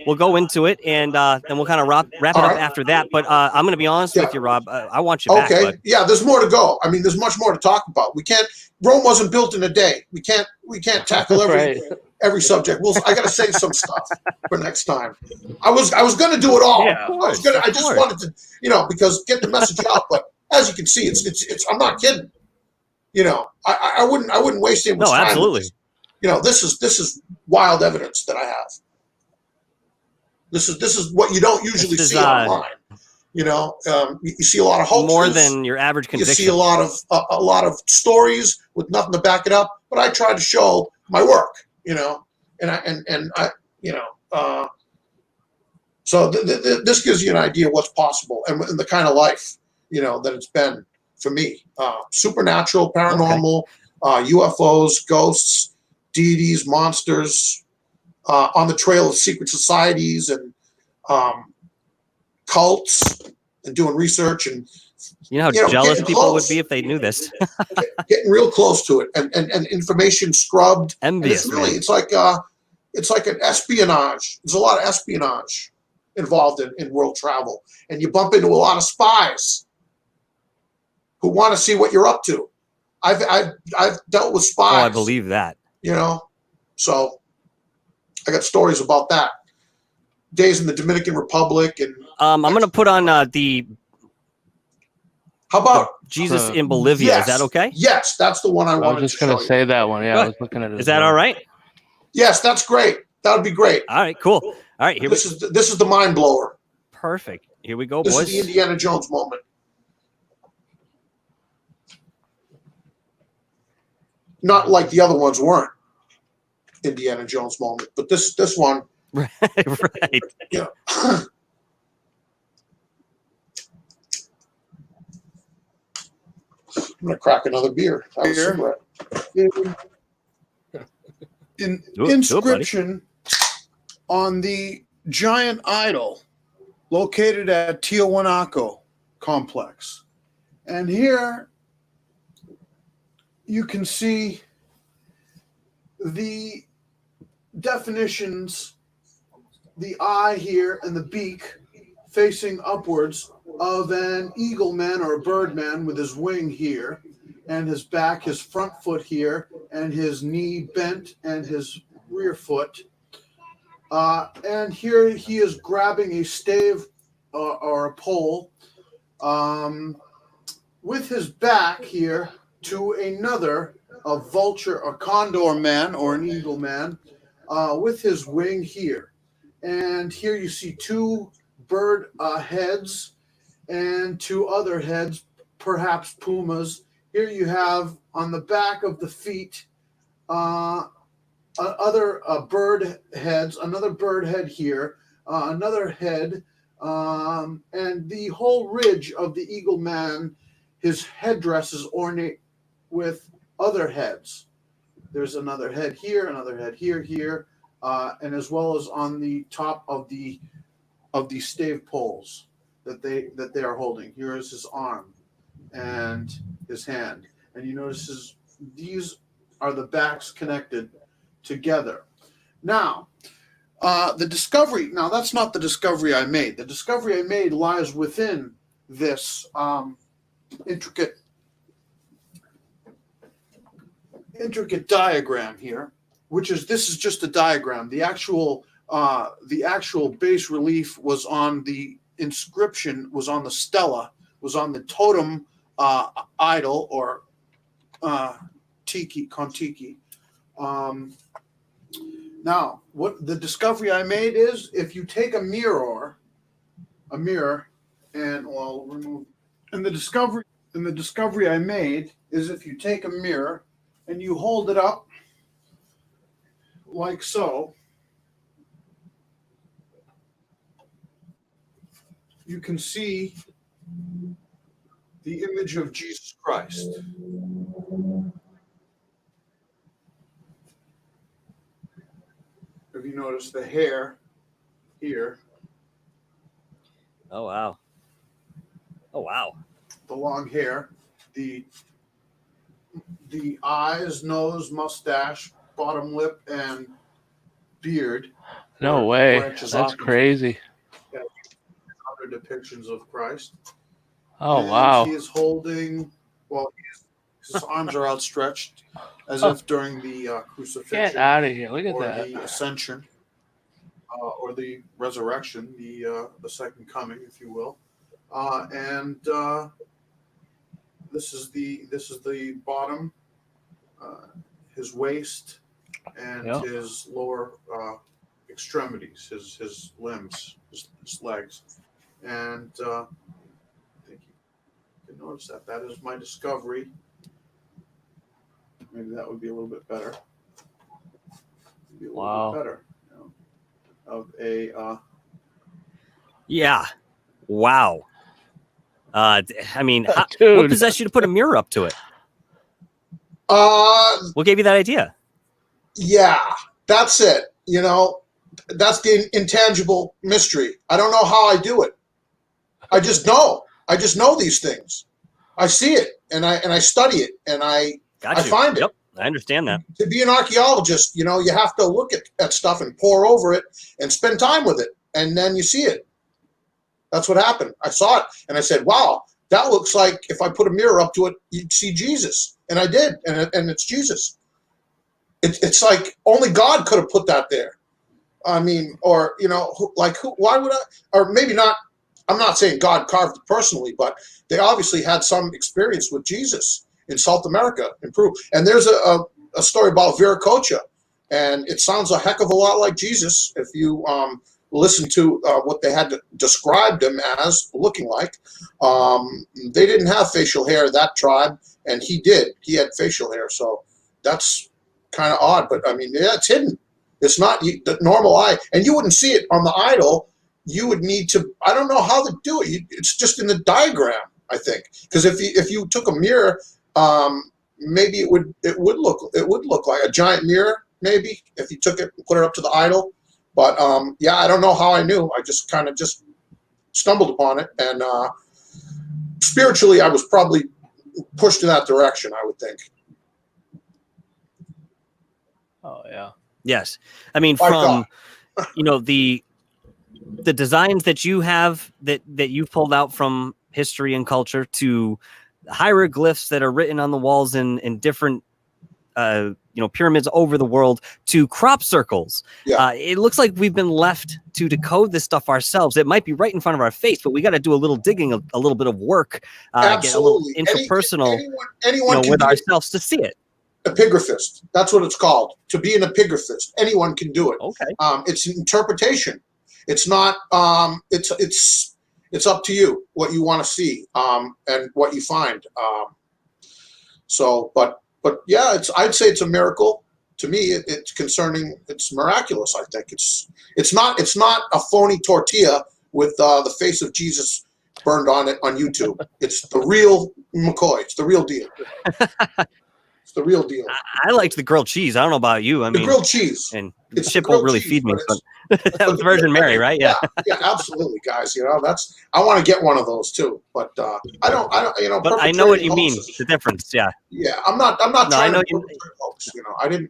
We'll go into it, and then we'll kind of wrap it up after that. But I'm going to be honest with you, Rob. I want you back. Okay. Yeah, there's more to go. I mean, there's much more to talk about. Rome wasn't built in a day. We can't tackle every subject. I got to save some stuff for next time. I was going to do it all. Yeah, I just wanted to, because get the message out. But as you can see, it's I'm not kidding. I wouldn't waste anyone's time. No, absolutely. This is wild evidence that I have. This is what you don't usually see online. You see a lot of hoaxes. More than your average conviction. You see a lot of stories with nothing to back it up. But I try to show my work. So this gives you an idea of what's possible and the kind of life that it's been for me. Supernatural, paranormal, UFOs, ghosts, deities, monsters, on the trail of secret societies and cults, and doing research and how jealous people would be if they knew this. Getting real close to it and information scrubbed. Envious. And it's like an espionage. There's a lot of espionage involved in world travel, and you bump into a lot of spies who want to see what you're up to. I've dealt with spies. Oh, I believe that. So I got stories about that. Days in the Dominican Republic, and I'm going to put on the. How about Jesus in Bolivia? Yes, is that okay? Yes, that's the one I wanted. I was just going to say that one. Yeah, I was looking at it. Is that all right? Yes, that's great. That would be great. All right, cool. All right, this is the mind blower. Perfect. Here we go, boys. This is the Indiana Jones moment. Not like the other ones weren't Indiana Jones moment, but this one. Right. Yeah. I'm gonna crack another beer. Inscription on the giant idol located at Tiwanaku complex, and here you can see the definitions, the eye here and the beak facing upwards of an eagle man or a bird man with his wing here and his back, his front foot here, and his knee bent and his rear foot. And here he is grabbing a stave or a pole with his back here to a vulture, a condor man or an eagle man with his wing here. And here you see two bird heads and two other heads, perhaps pumas. Here you have on the back of the feet other bird heads, another bird head here, another head, and the whole ridge of the eagle man, his headdress is ornate with other heads. There's another head here, another head here, and as well as on the top of the stave poles that they are holding. Here is his arm and his hand, and you notice these are the backs connected together. Now, The discovery, now that's not the discovery I made. The discovery I made lies within this intricate diagram here, this is just a diagram. The actual bas relief was on the inscription, was on the stela, was on the totem idol or kontiki. Now, what the discovery I made is, if you take a mirror, and I'll remove. And the discovery I made is, if you take a mirror and you hold it up like so, you can see the image of Jesus Christ. If you notice the hair here. Oh, wow. Oh, wow. The long hair, the eyes, nose, mustache, bottom lip, and beard. No way. That's crazy. Other depictions of Christ. Oh, and wow. He is holding, his arms are outstretched as if during the crucifixion. Get out of here. Look at or that. the ascension, or the resurrection, the second coming, if you will. This is the bottom, his waist, and his lower extremities, his limbs, his legs, and I think you can notice that is my discovery. Maybe that would be a little bit better. Wow. Better, of a. Yeah. Wow. I mean, Dude. what possessed you to put a mirror up to it? What gave you that idea? Yeah, that's it. That's the intangible mystery. I don't know how I do it. I just know. I just know these things. I see it, and I study it, and I find it. Yep, I understand that. To be an archaeologist, you have to look at stuff and pore over it and spend time with it, and then you see it. That's what happened. I saw it, and I said, wow, that looks like if I put a mirror up to it, you'd see Jesus. And I did, and it's Jesus. It's like only God could have put that there. I mean, or, why would I? Or maybe not. I'm not saying God carved it personally, but they obviously had some experience with Jesus in South America in Peru. And there's a story about Viracocha, and it sounds a heck of a lot like Jesus if you listen to what they had to describe him as looking like. They didn't have facial hair, that tribe, and he did. He had facial hair, so that's kind of odd. But I mean, yeah, it's hidden. It's not the normal eye, and you wouldn't see it on the idol. You would need to. I don't know how to do it. It's just in the diagram, I think, because if you took a mirror, maybe it would look like a giant mirror. Maybe if you took it and put it up to the idol. But yeah, I don't know how I knew. I just kind of just stumbled upon it, and spiritually, I was probably pushed in that direction, I would think. Oh yeah. Yes, I mean, from the designs that you have that you've pulled out from history and culture, to hieroglyphs that are written on the walls in different pyramids over the world, to crop circles. Yeah. It looks like we've been left to decode this stuff ourselves. It might be right in front of our face, but we got to do a little digging, a little bit of work, get a little interpersonal anyone with ourselves to see it. Epigraphist. That's what it's called. To be an epigraphist. Anyone can do it. Okay. It's an interpretation. It's not. It's up to you what you want to see and what you find. But yeah, I'd say it's a miracle. To me, it's concerning. It's miraculous. I think it's not a phony tortilla with the face of Jesus burned on it on YouTube. It's the real McCoy. It's the real deal. It's the real deal. I liked the grilled cheese. I don't know about you. I mean, grilled cheese. And Chip won't really feed me, but that was Virgin Mary, right? Yeah. Yeah, absolutely, guys. I want to get one of those too, but I don't. But I know what you mean. The difference, yeah. Yeah, I'm not trying to perpetrate hoax. I didn't.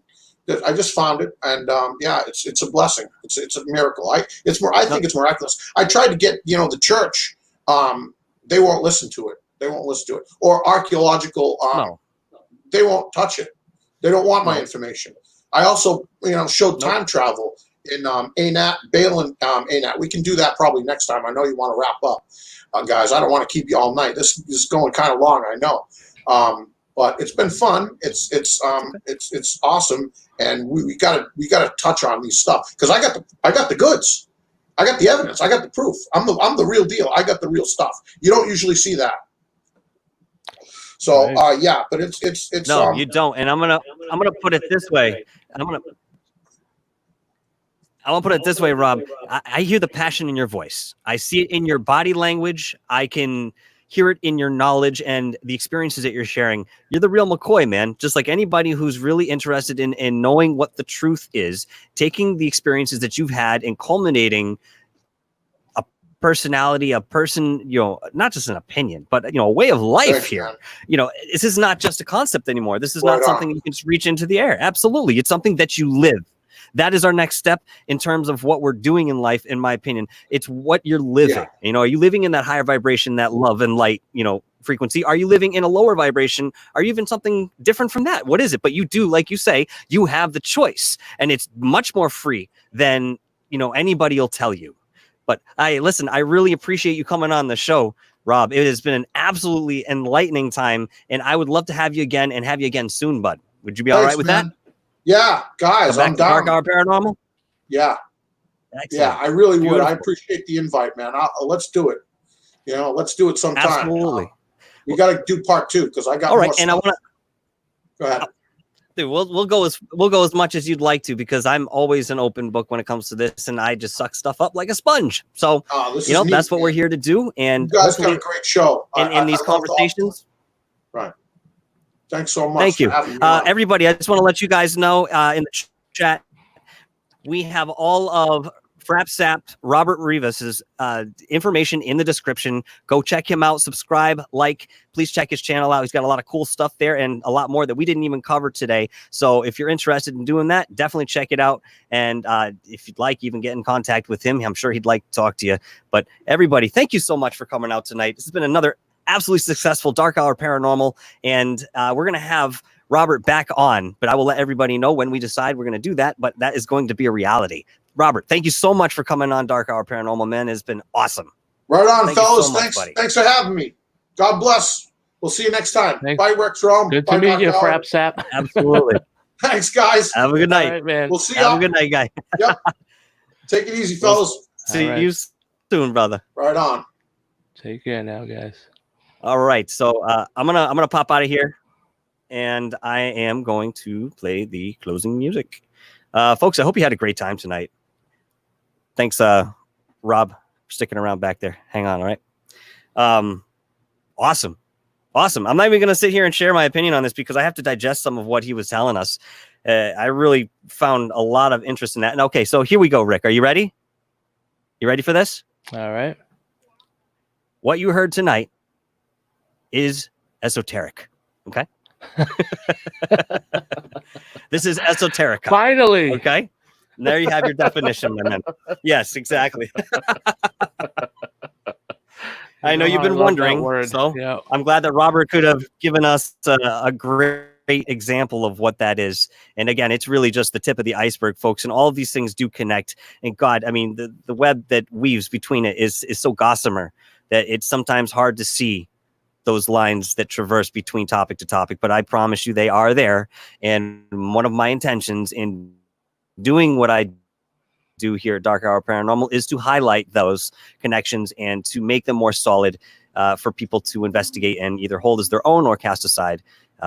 I just found it, and yeah, it's a blessing. It's a miracle. I think it's miraculous. I tried to get the church. They won't listen to it. Or archaeological. They won't touch it. They don't want my information. I also showed time travel in ANAT, Balin, ANAT. We can do that probably next time. I know you want to wrap up, guys. I don't want to keep you all night. This is going kind of long, I know. But it's been fun. It's awesome, and we gotta touch on these stuff because I got the goods, I got the evidence, I got the proof. I'm the real deal. I got the real stuff. You don't usually see that. So yeah, but it's no, you don't. And I'm gonna put it this way. I'm gonna put it this way, Rob. I hear the passion in your voice. I see it in your body language. I can hear it in your knowledge and the experiences that you're sharing. You're the real McCoy, man. Just like anybody who's really interested in knowing what the truth is, taking the experiences that you've had and culminating a personality, a person, not just an opinion, but a way of life here. This is not just a concept anymore. This is not something you can just reach into the air. Absolutely. It's something that you live. That is our next step in terms of what we're doing in life, in my opinion. It's what you're living. Yeah. Are you living in that higher vibration, that love and light, frequency? Are you living in a lower vibration? Are you even something different from that? What is it? But you do, like you say, you have the choice, and it's much more free than, anybody will tell you. But I really appreciate you coming on the show, Rob. It has been an absolutely enlightening time, and I would love to have you again and have you again soon, bud. Would you be all right with that? Yeah, guys, I'm down. DarkHour Paranormal? Yeah. Excellent. Yeah, I really would. I appreciate the invite, man. Let's do it. Let's do it sometime. Absolutely. We got to do part 2 because I got more stuff. And I want to go ahead. Dude, we'll go as much as you'd like to, because I'm always an open book when it comes to this, and I just suck stuff up like a sponge. So that's what we're here to do. And you guys got a great show in these conversations. Right. Thanks so much. Thank you. Everybody, I just want to let you guys know in the chat, we have all of Frapsap, Robert Rivas' information in the description. Go check him out, subscribe, please check his channel out. He's got a lot of cool stuff there and a lot more that we didn't even cover today. So if you're interested in doing that, definitely check it out. And if you'd like, even get in contact with him. I'm sure he'd like to talk to you. But everybody, thank you so much for coming out tonight. This has been another absolutely successful DarkHour Paranormal, and we're going to have Robert back on, but I will let everybody know when we decide we're going to do that, but that is going to be a reality. Robert, thank you so much for coming on DarkHour Paranormal, man. It's been awesome. Right on, fellas. Thanks for having me. God bless. We'll see you next time. Thanks. Bye, Rex Rome. Good to meet you, Frapsap. Absolutely. Thanks, guys. Have a good night. All right, man. We'll see you. Have a good night, guy. Yep. Take it easy, fellas. See you soon, brother. Right on. Take care now, guys. All right, so I'm gonna pop out of here, and I am going to play the closing music. Folks, I hope you had a great time tonight. Thanks, Rob, for sticking around back there. Hang on, all right? Awesome. I'm not even gonna sit here and share my opinion on this because I have to digest some of what he was telling us. I really found a lot of interest in that. And okay, so here we go, Rick. Are you ready? You ready for this? All right. What you heard tonight is esoteric. Okay. This is Esoterica. Finally. Okay. And there you have your definition, my man. Yes, exactly. I know you've been wondering. So yeah. I'm glad that Robert could have given us a great example of what that is. And again, it's really just the tip of the iceberg, folks. And all of these things do connect. And God, I mean, the web that weaves between it is so gossamer that it's sometimes hard to see those lines that traverse between topic to topic, but I promise you they are there. And one of my intentions in doing what I do here at DarkHour Paranormal is to highlight those connections and to make them more solid for people to investigate and either hold as their own or cast aside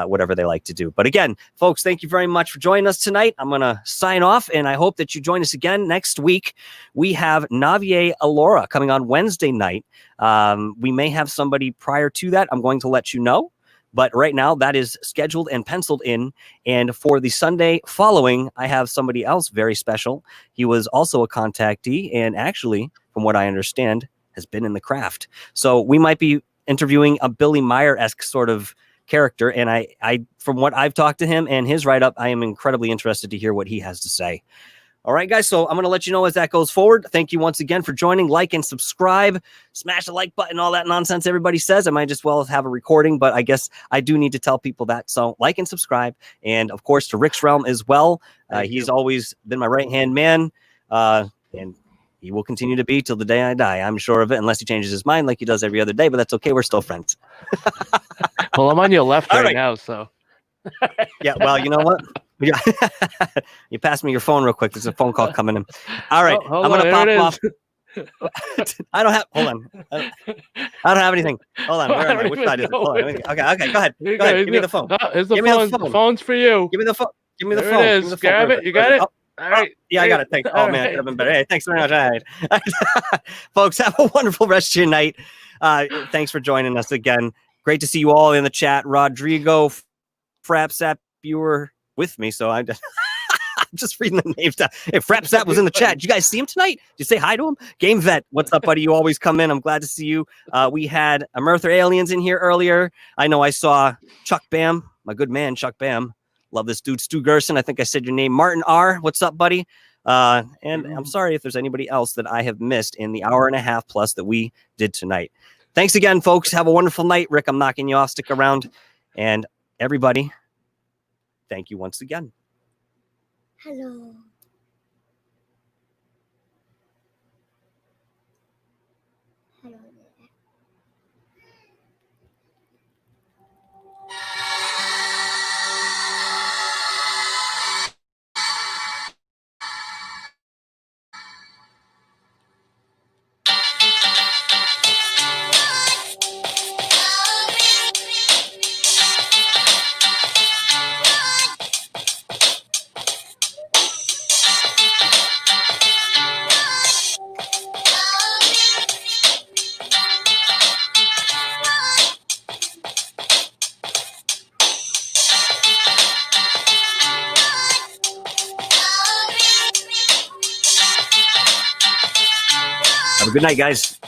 whatever they like to do. But again, folks, thank you very much for joining us tonight. I'm going to sign off, and I hope that you join us again next week. We have Navier Alora coming on Wednesday night. We may have somebody prior to that. I'm going to let you know. But right now, that is scheduled and penciled in. And for the Sunday following, I have somebody else very special. He was also a contactee, and actually, from what I understand, has been in the craft. So we might be interviewing a Billy Meyer-esque sort of character. And I from what I've talked to him and his write-up, I am incredibly interested to hear what he has to say. All right, guys. So I'm going to let you know as that goes forward. Thank you once again for joining. Like and subscribe. Smash the like button, all that nonsense everybody says. I might just well have a recording, but I guess I do need to tell people that. So like and subscribe. And, of course, to Rick's Realm as well. He's always been my right-hand man. And he will continue to be till the day I die. I'm sure of it, unless he changes his mind like he does every other day. But that's okay. We're still friends. Well, I'm on your left All right now, so. Yeah, well, you know what? Yeah. You pass me your phone real quick. There's a phone call coming in. All right, Oh, I'm gonna pop it off. I don't have. Hold on. I don't have anything. Hold on. Where am I? Which side is it? Hold on. Okay. Go ahead. Go ahead. Give me the phone. Here's the Give me phone. the phone. The phone's for you. Give me the phone. Give me the There phone. it Give is. me the phone. Grab it. You got it. Oh, All right. yeah, I got it. Thanks. Oh man, it could have been better. Hey, thanks very much. All right. Folks, have a wonderful rest of your night. Thanks for joining us again. Great to see you all in the chat. Rodrigo, Frapsap, you were with me, so I'm just reading the names down. Hey, Frapsap was in the chat. Did you guys see him tonight? Did you say hi to him? Game Vet, what's up, buddy? You always come in. I'm glad to see you. We had Emerther Aliens in here earlier. I know I saw Chuck Bam, my good man, Chuck Bam. Love this dude, Stu Gerson. I think I said your name. Martin R. What's up, buddy? And I'm sorry if there's anybody else that I have missed in the hour and a half plus that we did tonight. Thanks again, folks. Have a wonderful night. Rick, I'm knocking you off. Stick around. And everybody, thank you once again. Hello. Hello there. Have a good night, guys.